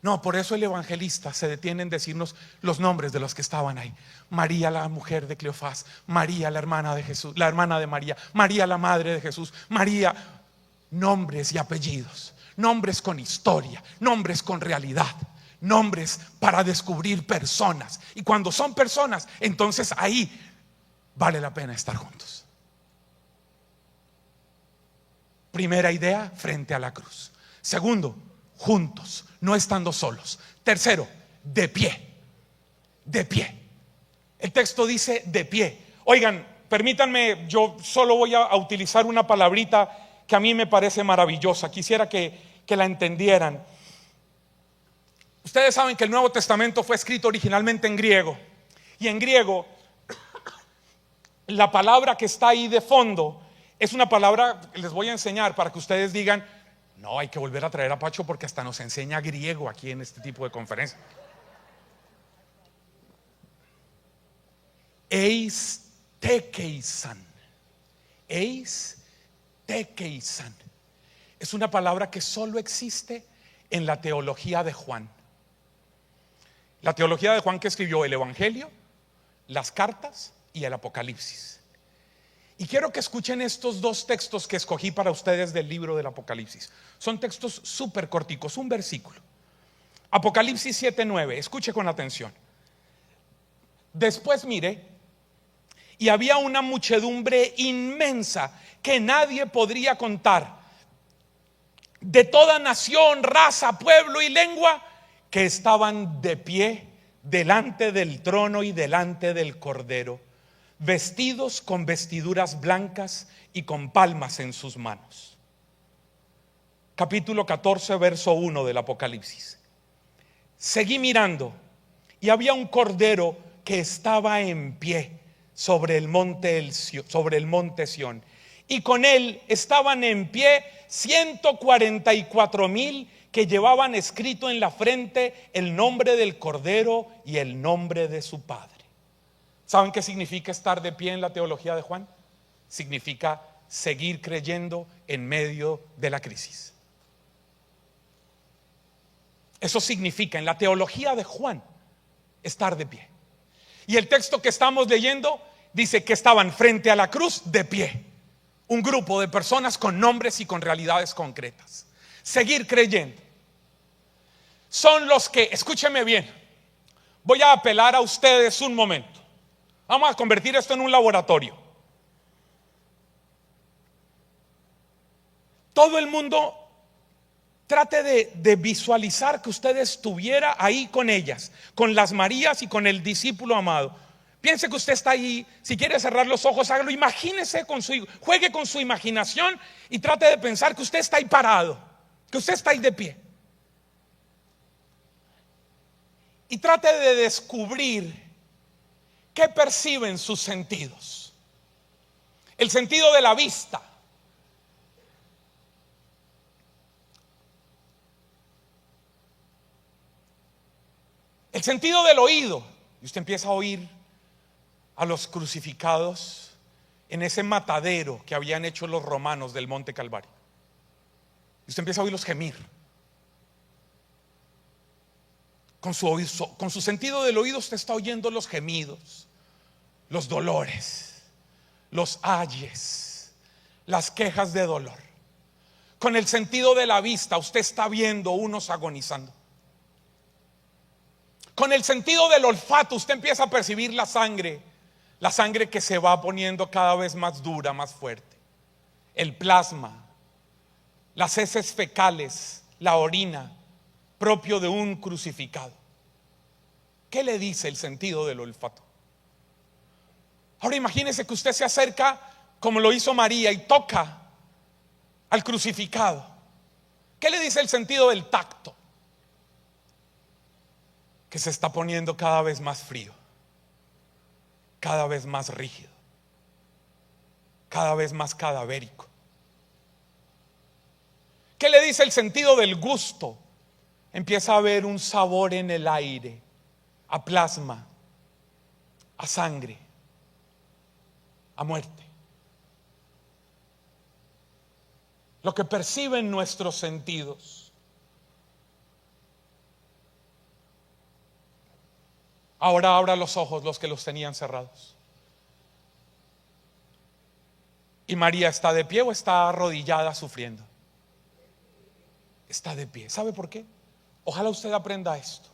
No, por eso el evangelista se detiene en decirnos los nombres de los que estaban ahí. María, la mujer de Cleofás; María, la hermana de Jesús, la hermana de María; María, la madre de Jesús; María. Nombres y apellidos, nombres con historia, nombres con realidad, nombres para descubrir personas. Y cuando son personas, entonces ahí vale la pena estar juntos. Primera idea, frente a la cruz. Segundo, juntos, no estando solos. Tercero, de pie. De pie. El texto dice de pie. Oigan, permítanme, yo solo voy a utilizar una palabrita que a mí me parece maravillosa. Quisiera que la entendieran. Ustedes saben que el Nuevo Testamento fue escrito originalmente en griego. Y en griego, la palabra que está ahí de fondo es una palabra que les voy a enseñar para que ustedes digan: no, hay que volver a traer a Pacho porque hasta nos enseña griego aquí en este tipo de conferencias. Eis tekeisan. Eis tekeisan. Es una palabra que solo existe en la teología de Juan. La teología de Juan, que escribió el Evangelio, las cartas y el Apocalipsis. Y quiero que escuchen estos dos textos que escogí para ustedes del libro del Apocalipsis. Son textos súper corticos, un versículo. Apocalipsis 7:9, escuche con atención. Después miré, y había una muchedumbre inmensa que nadie podría contar, de toda nación, raza, pueblo y lengua, que estaban de pie delante del trono y delante del Cordero, vestidos con vestiduras blancas y con palmas en sus manos. Capítulo 14, verso 1 del Apocalipsis. Seguí mirando, y había un cordero que estaba en pie sobre el monte Sión, y con él estaban en pie 144,000 que llevaban escrito en la frente el nombre del Cordero y el nombre de su Padre. ¿Saben qué significa estar de pie en la teología de Juan? Significa seguir creyendo en medio de la crisis. Eso significa en la teología de Juan estar de pie. Y el texto que estamos leyendo dice que estaban frente a la cruz de pie. Un grupo de personas con nombres y con realidades concretas. Seguir creyendo. Son los que, escúcheme bien, voy a apelar a ustedes un momento. Vamos a convertir esto en un laboratorio. Todo el mundo trate de visualizar que usted estuviera ahí con ellas, con las Marías y con el discípulo amado. Piense que usted está ahí. Si quiere cerrar los ojos, hágalo. Imagínese juegue con su imaginación y trate de pensar que usted está ahí parado, que usted está ahí de pie. Y trate de descubrir qué perciben sus sentidos. El sentido de la vista. El sentido del oído. Y usted empieza a oír a los crucificados en ese matadero que habían hecho los romanos del Monte Calvario. Y usted empieza a oírlos gemir. Con su sentido del oído usted está oyendo los gemidos, los dolores, los ayes, las quejas de dolor. Con el sentido de la vista usted está viendo unos agonizando. Con el sentido del olfato usted empieza a percibir la sangre que se va poniendo cada vez más dura, más fuerte. El plasma, las heces fecales, la orina propio de un crucificado. ¿Qué le dice el sentido del olfato? Ahora imagínese que usted se acerca como lo hizo María y toca al crucificado. ¿Qué le dice el sentido del tacto? Que se está poniendo cada vez más frío, cada vez más rígido, cada vez más cadavérico. ¿Qué le dice el sentido del gusto? Empieza a haber un sabor en el aire, a plasma, a sangre. a muerte. Lo que perciben nuestros sentidos. Ahora abra los ojos los que los tenían cerrados. ¿Y María está de pie o está arrodillada sufriendo? Está de pie. ¿Sabe por qué? Ojalá usted aprenda esto.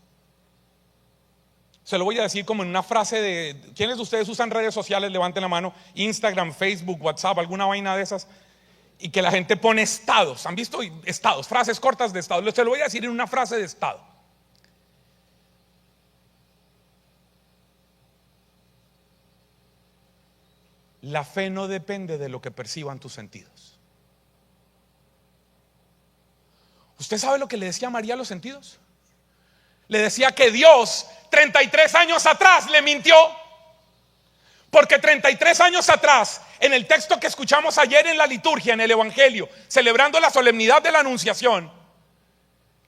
Se lo voy a decir como en una frase de... ¿Quiénes de ustedes usan redes sociales? Levanten la mano. Instagram, Facebook, WhatsApp, alguna vaina de esas. Y que la gente pone estados. ¿Han visto estados? Frases cortas de estados. Se lo voy a decir en una frase de estado. La fe no depende de lo que perciban tus sentidos. ¿Usted sabe lo que le decía María a los sentidos? Le decía que Dios 33 años atrás le mintió. Porque 33 años atrás, en el texto que escuchamos ayer en la liturgia, en el Evangelio, celebrando la solemnidad de la Anunciación,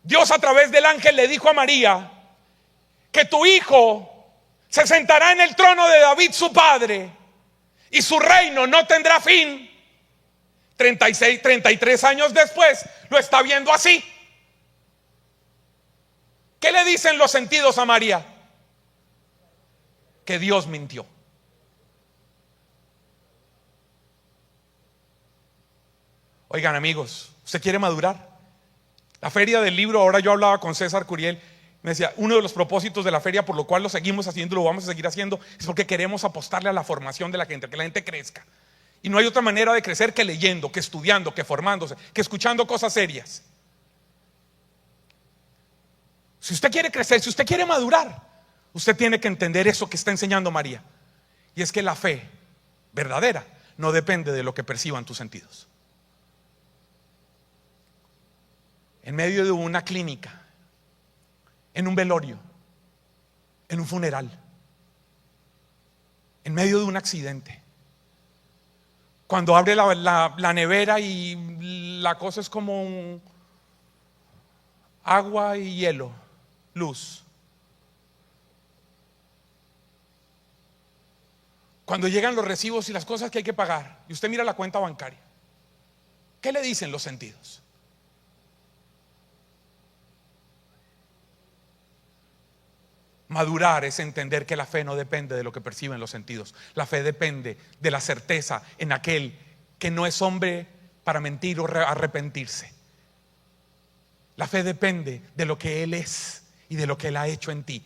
Dios a través del ángel le dijo a María que tu hijo se sentará en el trono de David su padre y su reino no tendrá fin. 33 años después lo está viendo así. ¿Qué le dicen los sentidos a María? Que Dios mintió. Oigan amigos, ¿usted quiere madurar? La feria del libro, ahora yo hablaba con César Curiel, me decía, uno de los propósitos de la feria por lo cual lo seguimos haciendo y lo vamos a seguir haciendo es porque queremos apostarle a la formación de la gente, que la gente crezca. Y no hay otra manera de crecer que leyendo, que estudiando, que formándose, que escuchando cosas serias. Si usted quiere crecer, si usted quiere madurar, usted tiene que entender eso que está enseñando María. Y es que la fe verdadera no depende de lo que perciban tus sentidos. En medio de una clínica, en un velorio, en un funeral, en medio de un accidente, cuando abre la nevera y la cosa es como agua y hielo, luz. Cuando llegan los recibos y las cosas que hay que pagar y usted mira la cuenta bancaria, ¿qué le dicen los sentidos? Madurar es entender que la fe no depende de lo que perciben los sentidos. La fe depende de la certeza en aquel que no es hombre para mentir o arrepentirse. La fe depende de lo que Él es y de lo que Él ha hecho en ti.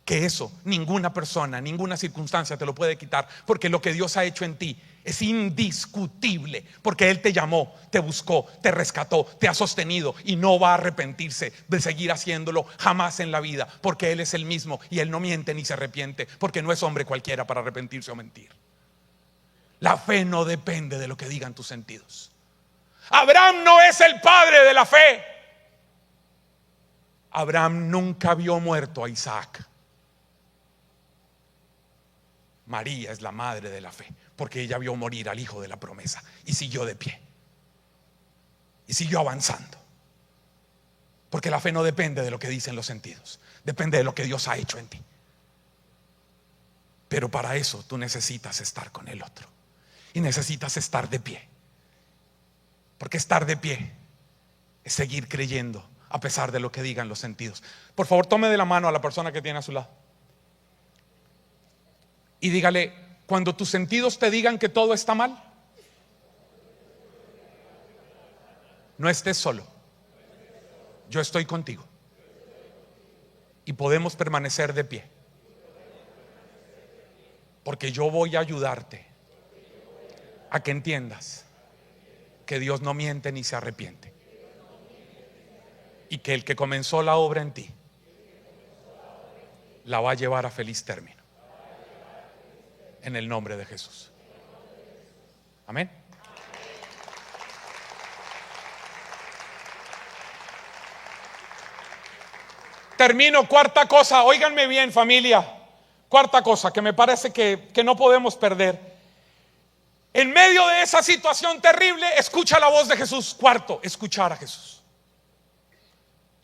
Que eso ninguna persona, ninguna circunstancia te lo puede quitar, porque lo que Dios ha hecho en ti es indiscutible, porque Él te llamó, te buscó, te rescató, te ha sostenido y no va a arrepentirse de seguir haciéndolo jamás en la vida, porque Él es el mismo y Él no miente ni se arrepiente, porque no es hombre cualquiera para arrepentirse o mentir. La fe no depende de lo que digan tus sentidos. Abraham no es el padre de la fe. Abraham nunca vio muerto a Isaac. María es la madre de la fe, porque ella vio morir al hijo de la promesa y siguió de pie y siguió avanzando, porque la fe no depende de lo que dicen los sentidos, depende de lo que Dios ha hecho en ti. Pero para eso tú necesitas estar con el otro y necesitas estar de pie, porque estar de pie es seguir creyendo a pesar de lo que digan los sentidos. Por favor, tome de la mano a la persona que tiene a su lado y dígale: cuando tus sentidos te digan que todo está mal, no estés solo, yo estoy contigo y podemos permanecer de pie, porque yo voy a ayudarte a que entiendas que Dios no miente ni se arrepiente, y que el que comenzó la obra en ti la va a llevar a feliz término. En el nombre de Jesús. Amén. Termino, cuarta cosa, óiganme bien familia. Cuarta cosa que me parece que no podemos perder. En medio de esa situación terrible, escucha la voz de Jesús. Cuarto, escuchar a Jesús.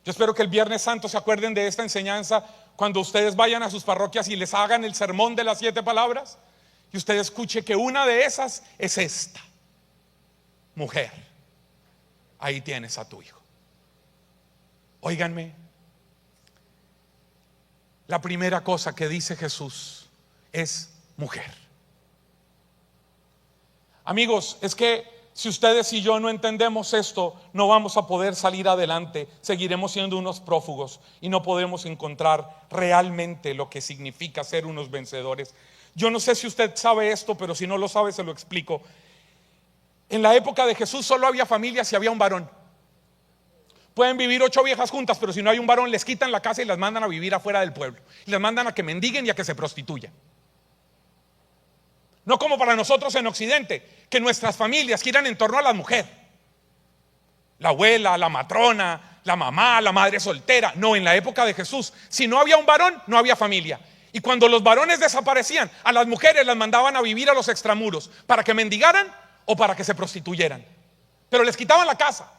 Yo espero que el Viernes Santo se acuerden de esta enseñanza cuando ustedes vayan a sus parroquias y les hagan el sermón de las 7 palabras. y usted escuche que una de esas es esta: mujer, ahí tienes a tu hijo. Óiganme, la primera cosa que dice Jesús es mujer. Amigos, es que si ustedes y yo no entendemos esto, no vamos a poder salir adelante. Seguiremos siendo unos prófugos y no podremos encontrar realmente lo que significa ser unos vencedores. Yo no sé si usted sabe esto, pero si no lo sabe se lo explico. En la época de Jesús solo había familias si había un varón. Pueden vivir 8 viejas juntas, pero si no hay un varón les quitan la casa y las mandan a vivir afuera del pueblo. Y las mandan a que mendiguen y a que se prostituyan. No como para nosotros en Occidente, que nuestras familias giran en torno a la mujer. La abuela, la matrona, la mamá, la madre soltera. No, en la época de Jesús, si no había un varón, no había familia. Y cuando los varones desaparecían, a las mujeres las mandaban a vivir a los extramuros, para que mendigaran o para que se prostituyeran. Pero les quitaban la casa.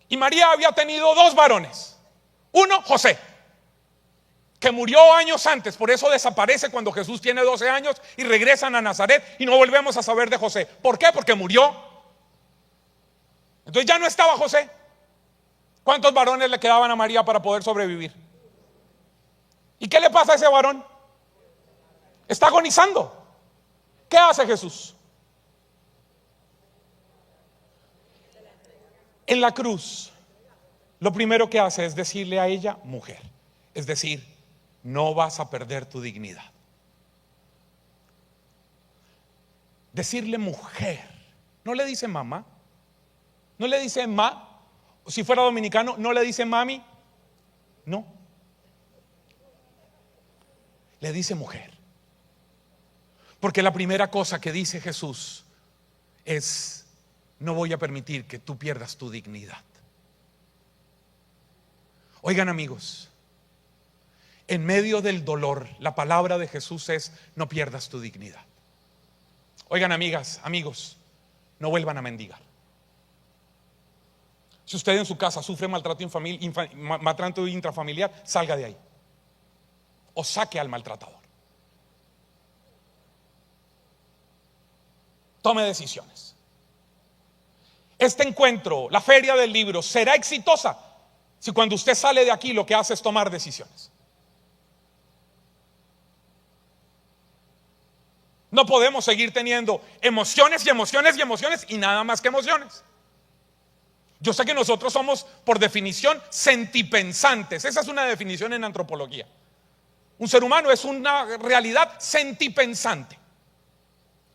Y María había tenido 2 varones. Uno, José, que murió años antes, por eso desaparece cuando Jesús tiene 12 años y regresan a Nazaret y no volvemos a saber de José. ¿Por qué? Porque murió. Entonces ya no estaba José. ¿Cuántos varones le quedaban a María para poder sobrevivir? ¿Y qué le pasa a ese varón? Está agonizando. ¿Qué hace Jesús? En la cruz, lo primero que hace es decirle a ella mujer. Es decir, no vas a perder tu dignidad. Decirle mujer, no le dice mamá, no le dice ma. Si fuera dominicano, no le dice mami. No, le dice mujer. Porque la primera cosa que dice Jesús es: no voy a permitir que tú pierdas tu dignidad. Oigan, amigos, en medio del dolor, la palabra de Jesús es: no pierdas tu dignidad. Oigan, amigas, amigos, no vuelvan a mendigar. Si usted en su casa sufre maltrato maltrato intrafamiliar, salga de ahí o saque al maltratador. Tome decisiones. Este encuentro, la feria del libro, será exitosa si cuando usted sale de aquí lo que hace es tomar decisiones. No podemos seguir teniendo emociones y emociones y emociones y nada más que emociones. Yo sé que nosotros somos, por definición, sentipensantes. Esa es una definición en antropología. Un ser humano es una realidad sentipensante.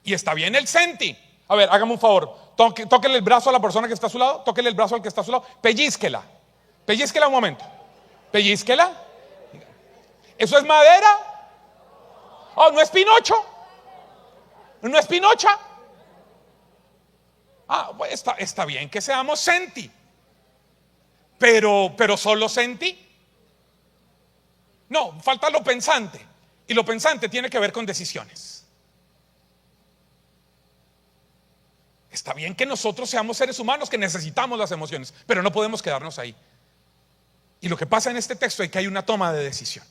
Y está bien el senti. A ver, hágame un favor. Tóquele el brazo a la persona que está a su lado. Tóquele el brazo al que está a su lado. Pellízquela. Pellízquela un momento. Pellízquela. ¿Eso es madera? Oh, ¿no es Pinocho? ¿No es Pinocha? Ah, pues está bien que seamos senti. Pero solo senti. No, falta lo pensante. Y lo pensante tiene que ver con decisiones. Está bien que nosotros seamos seres humanos que necesitamos las emociones, pero no podemos quedarnos ahí. Y lo que pasa en este texto es que hay una toma de decisión.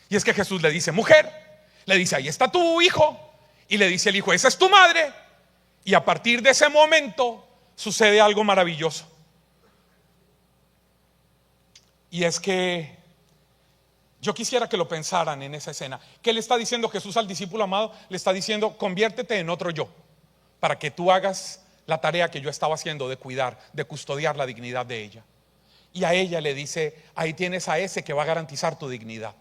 Y es que Jesús le dice mujer, le dice ahí está tu hijo, y le dice el hijo esa es tu madre. Y a partir de ese momento sucede algo maravilloso. Y es que yo quisiera que lo pensaran en esa escena. ¿Qué le está diciendo Jesús al discípulo amado? Le está diciendo: conviértete en otro yo, para que tú hagas la tarea que yo estaba haciendo de cuidar, de custodiar la dignidad de ella. Y a ella le dice: ahí tienes a ese que va a garantizar tu dignidad.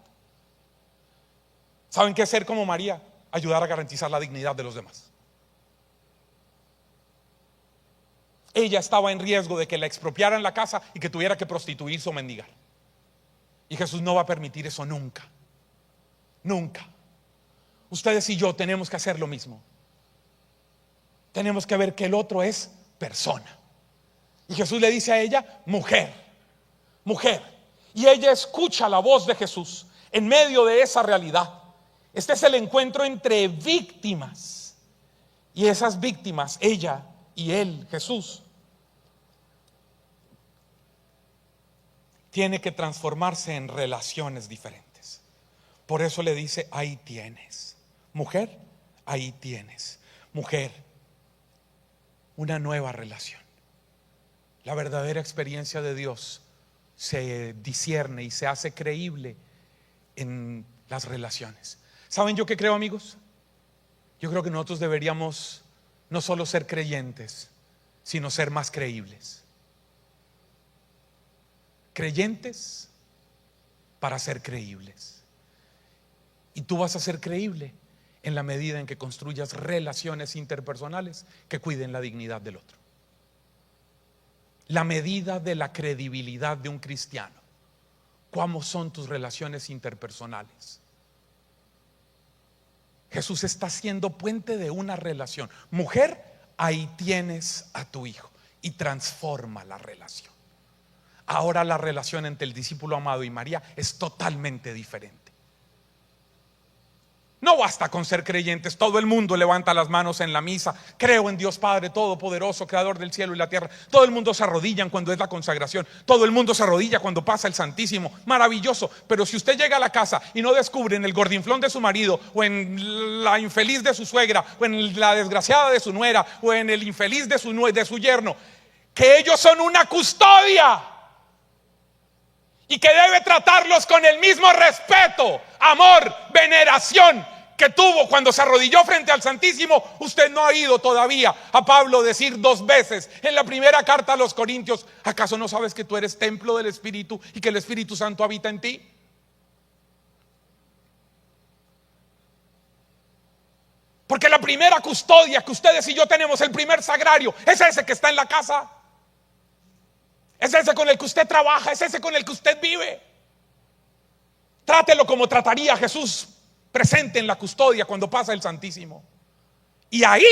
¿Saben qué es ser como María? Ayudar a garantizar la dignidad de los demás. Ella estaba en riesgo de que la expropiaran la casa y que tuviera que prostituirse o mendigar. Y Jesús no va a permitir eso nunca. Nunca. Ustedes y yo tenemos que hacer lo mismo. Tenemos que ver que el otro es persona. Y Jesús le dice a ella: mujer, mujer. Y ella escucha la voz de Jesús en medio de esa realidad. Este es el encuentro entre víctimas. Y esas víctimas, ella y él, Jesús, tiene que transformarse en relaciones diferentes. Por eso le dice: ahí tienes. Mujer, ahí tienes. Mujer, una nueva relación. La verdadera experiencia de Dios se discierne y se hace creíble en las relaciones. ¿Saben yo qué creo, amigos? Yo creo que nosotros deberíamos no solo ser creyentes, sino ser más creíbles. Creyentes para ser creíbles. Y tú vas a ser creíble en la medida en que construyas relaciones interpersonales que cuiden la dignidad del otro. La medida de la credibilidad de un cristiano. ¿Cómo son tus relaciones interpersonales? Jesús está siendo puente de una relación. Mujer, ahí tienes a tu hijo. Y transforma la relación. Ahora la relación entre el discípulo amado y María es totalmente diferente. No basta con ser creyentes. Todo el mundo levanta las manos en la misa. Creo en Dios Padre Todopoderoso, Creador del cielo y la tierra. Todo el mundo se arrodilla cuando es la consagración. Todo el mundo se arrodilla cuando pasa el Santísimo. Maravilloso. Pero si usted llega a la casa y no descubre en el gordinflón de su marido, o en la infeliz de su suegra, o en la desgraciada de su nuera, o en el infeliz de su yerno, que ellos son una custodia y que debe tratarlos con el mismo respeto, amor, veneración que tuvo cuando se arrodilló frente al Santísimo, usted no ha oído todavía a Pablo decir 2 veces en la primera carta a los Corintios: ¿acaso no sabes que tú eres templo del Espíritu y que el Espíritu Santo habita en ti? Porque la primera custodia que ustedes y yo tenemos, el primer sagrario, es ese que está en la casa. Es ese con el que usted trabaja, es ese con el que usted vive. Trátelo como trataría Jesús presente en la custodia cuando pasa el Santísimo. Y ahí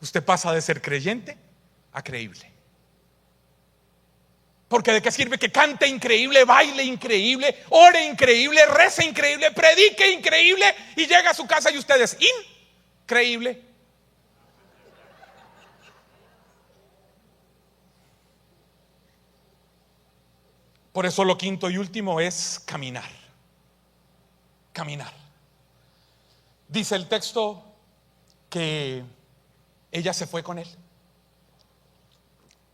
usted pasa de ser creyente a creíble. Porque de qué sirve que cante increíble, baile increíble, ore increíble, rece increíble, predique increíble y llega a su casa y usted es increíble. Por eso lo quinto y último es caminar. Caminar. Dice el texto que ella se fue con él.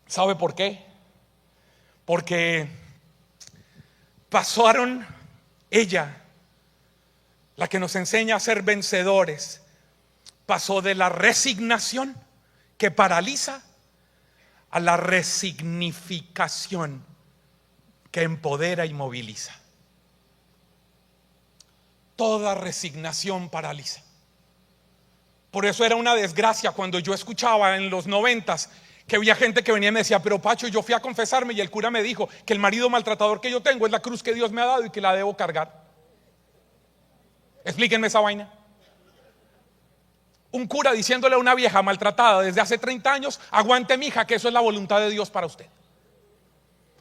¿Sabe por qué? Porque pasaron, ella, la que nos enseña a ser vencedores, pasó de la resignación que paraliza a la resignificación que empodera y moviliza. Toda resignación paraliza. Por eso era una desgracia cuando yo escuchaba en los 90s que había gente que venía y me decía: pero Pacho, yo fui a confesarme y el cura me dijo que el marido maltratador que yo tengo es la cruz que Dios me ha dado y que la debo cargar. Explíquenme esa vaina. Un cura diciéndole a una vieja maltratada desde hace 30 años: aguante, mija, que eso es la voluntad de Dios para usted.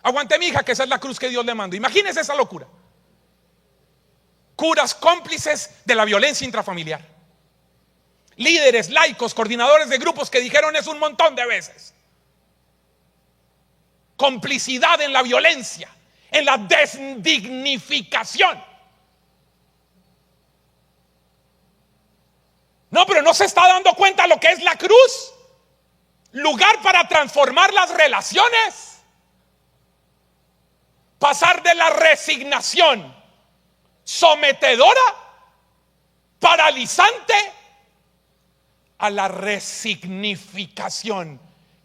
Aguante, mija, que esa es la cruz que Dios le mandó. Imagínense esa locura. Curas cómplices de la violencia intrafamiliar. Líderes, laicos, coordinadores de grupos que dijeron eso un montón de veces. Complicidad en la violencia, en la desdignificación. No, pero no se está dando cuenta lo que es la cruz. Lugar para transformar las relaciones. Pasar de la resignación sometedora, paralizante, a la resignificación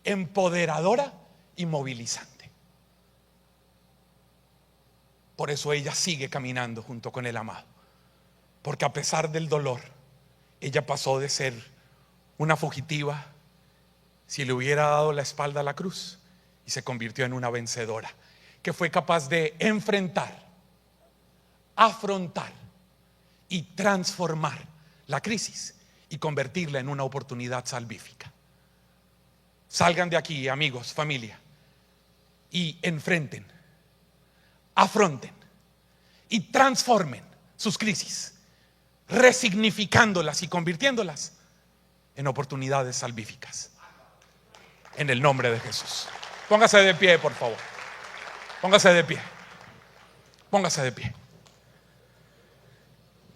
empoderadora y movilizante. Por eso ella sigue caminando junto con el amado. Porque a pesar del dolor, ella pasó de ser una fugitiva, si le hubiera dado la espalda a la cruz, y se convirtió en una vencedora que fue capaz de enfrentar, afrontar y transformar la crisis y convertirla en una oportunidad salvífica. Salgan de aquí, amigos, familia, y enfrenten, afronten y transformen sus crisis, resignificándolas y convirtiéndolas en oportunidades salvíficas. En el nombre de Jesús. Póngase de pie, por favor. Póngase de pie. Póngase de pie.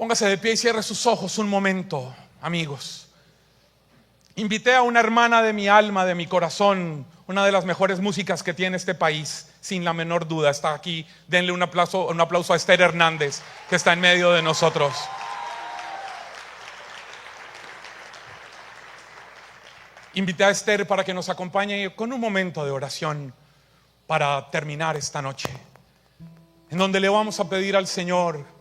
Póngase de pie y cierre sus ojos un momento, amigos. Invité a una hermana de mi alma, de mi corazón, una de las mejores músicas que tiene este país, sin la menor duda. Está aquí. Denle un aplauso a Esther Hernández, que está en medio de nosotros. Invité a Esther para que nos acompañe con un momento de oración para terminar esta noche, en donde le vamos a pedir al Señor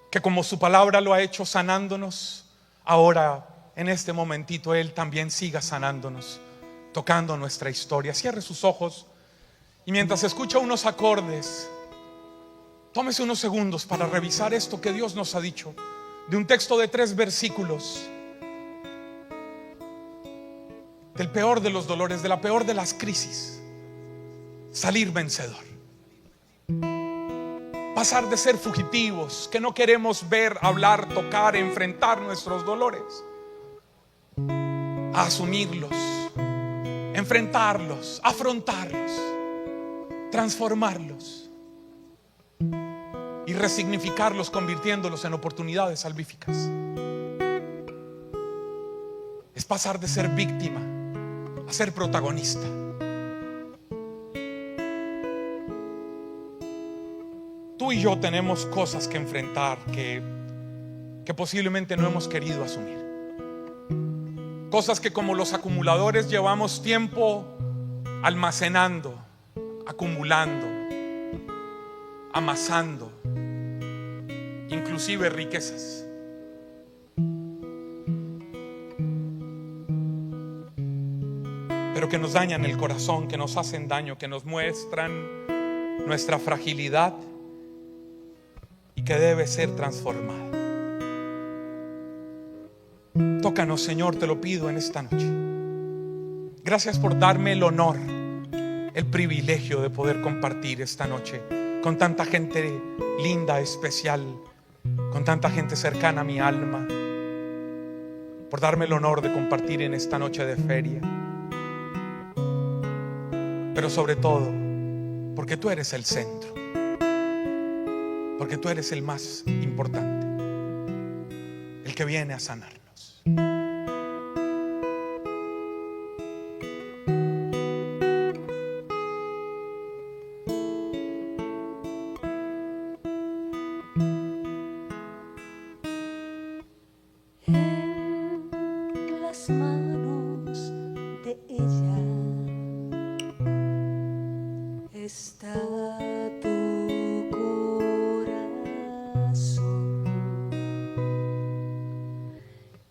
que, como su palabra lo ha hecho sanándonos, ahora en este momentito Él también siga sanándonos, tocando nuestra historia. Cierre sus ojos y mientras escucha unos acordes, tómese unos segundos para revisar esto que Dios nos ha dicho, de un texto de 3 versículos, del peor de los dolores, de la peor de las crisis, salir vencedor. Pasar de ser fugitivos, que no queremos ver, hablar, tocar, enfrentar nuestros dolores, a asumirlos, enfrentarlos, afrontarlos, transformarlos y resignificarlos, convirtiéndolos en oportunidades salvíficas. Es pasar de ser víctima a ser protagonista. Tú y yo tenemos cosas que enfrentar que posiblemente no hemos querido asumir. Cosas que, como los acumuladores, llevamos tiempo almacenando, acumulando, amasando, inclusive riquezas. Pero que nos dañan el corazón, que nos hacen daño, que nos muestran nuestra fragilidad y que debe ser transformada. Tócanos, Señor, te lo pido en esta noche. Gracias por darme el honor, el privilegio de poder compartir esta noche con tanta gente linda, especial, con tanta gente cercana a mi alma, por darme el honor de compartir en esta noche de feria, pero sobre todo porque tú eres el centro, porque tú eres el más importante, el que viene a sanarnos. En las manos de ella está tu corazón.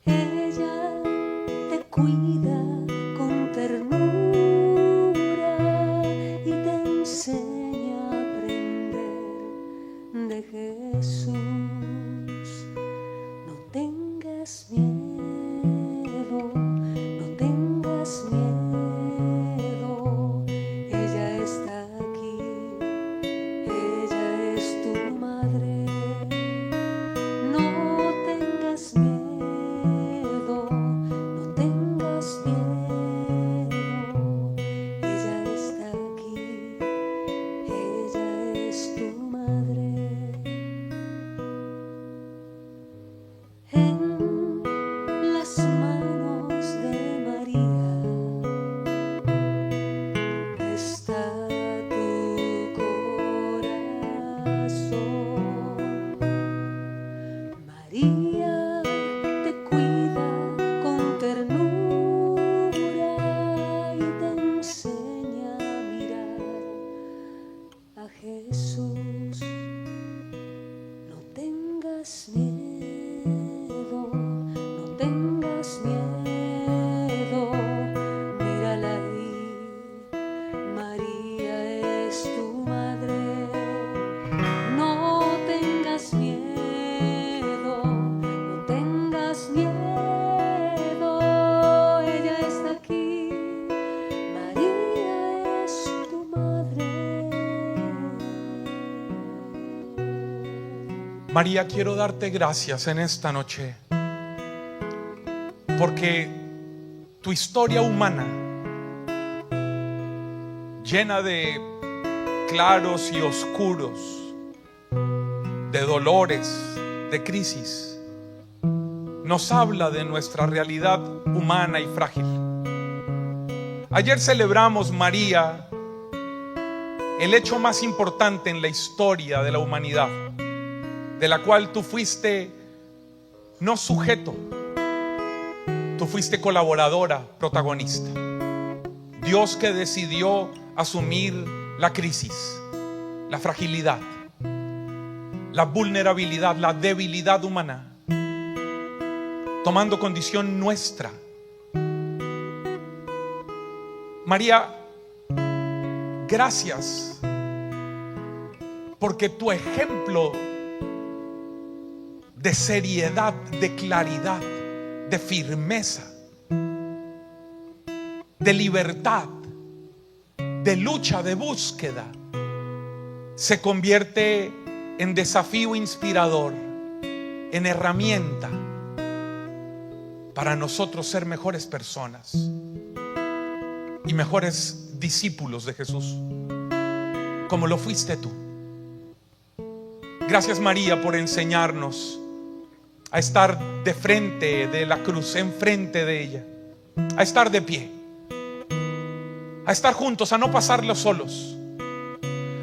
Ella te cuida con ternura y te enseña a aprender de Jesús. No tengas miedo, no tengas miedo. Ella está aquí, ella es tu madre. No tengas miedo, no tengas miedo. Ella está aquí, ella es tu madre. En las manos de María está tu corazón. María te cuida con ternura y te enseña a mirar a Jesús. No tengas miedo, no tengas miedo. Mírala ahí, María es tu madre. No tengas miedo, no tengas miedo. Ella está aquí, María es tu madre. María, quiero darte gracias en esta noche, porque tu historia humana, llena de claros y oscuros, de dolores, de crisis nos habla de nuestra realidad humana y frágil. Ayer celebramos, María, el hecho más importante en la historia de la humanidad, de la cual tú fuiste no sujeto, tú fuiste colaboradora, protagonista. Dios que decidió asumir la crisis, la fragilidad, la vulnerabilidad, la debilidad humana, tomando condición nuestra. María, gracias, porque tu ejemplo de seriedad, de claridad, de firmeza, de libertad, de lucha, de búsqueda, se convierte en desafío inspirador, en herramienta para nosotros ser mejores personas y mejores discípulos de Jesús, como lo fuiste tú. Gracias, María, por enseñarnos a estar de frente de la cruz, enfrente de ella, a estar de pie, a estar juntos, a no pasarlo solos,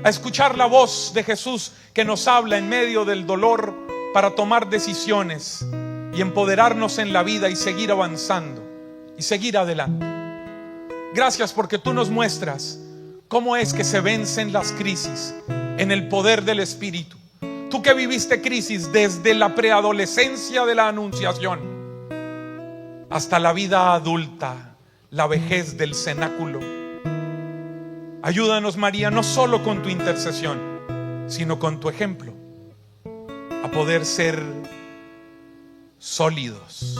a escuchar la voz de Jesús que nos habla en medio del dolor para tomar decisiones y empoderarnos en la vida y seguir avanzando y seguir adelante. Gracias porque tú nos muestras cómo es que se vencen las crisis en el poder del Espíritu. Tú que viviste crisis desde la preadolescencia de la anunciación hasta la vida adulta, la vejez del cenáculo. Ayúdanos, María, no solo con tu intercesión, sino con tu ejemplo, a poder ser sólidos,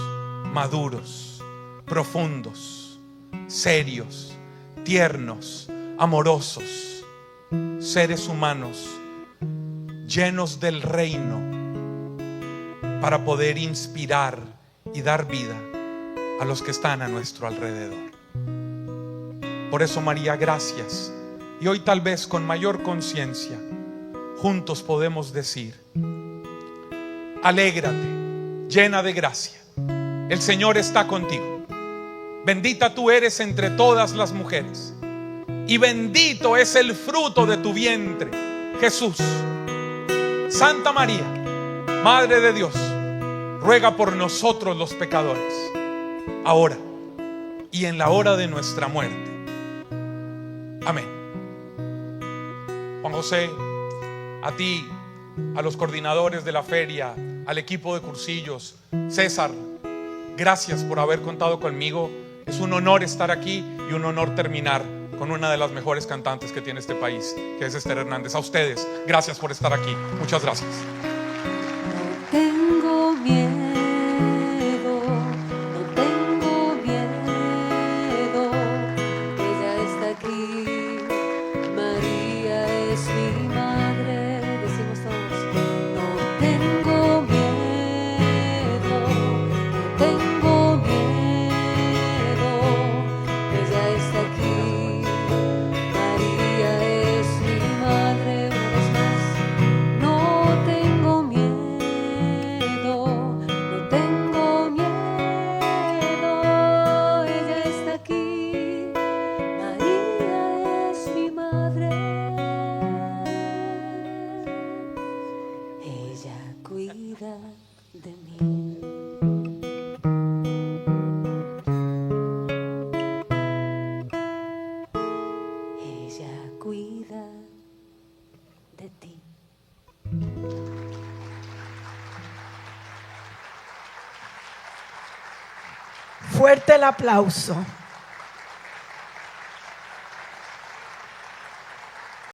maduros, profundos, serios, tiernos, amorosos, seres humanos llenos del reino, para poder inspirar y dar vida a los que están a nuestro alrededor. Por eso, María, gracias. Y hoy, tal vez con mayor conciencia, juntos podemos decir: alégrate, llena de gracia, el Señor está contigo. Bendita tú eres entre todas las mujeres, y bendito es el fruto de tu vientre, Jesús. Santa María, Madre de Dios, ruega por nosotros los pecadores, ahora y en la hora de nuestra muerte. Amén. Juan José, a ti, a los coordinadores de la feria, al equipo de cursillos, César, gracias por haber contado conmigo. Es un honor estar aquí y un honor terminar con una de las mejores cantantes que tiene este país, que es Esther Hernández. A ustedes, gracias por estar aquí. Muchas gracias. No tengo miedo, no tengo miedo, ella está aquí, María es mi madre. Decimos todos: no tengo miedo, no tengo miedo, ella está aquí, María es mi madre. Una vez más, no tengo miedo, no tengo miedo, ella está aquí, María es mi madre. Ella cuida de mí. Ella cuida de ti. Fuerte el aplauso.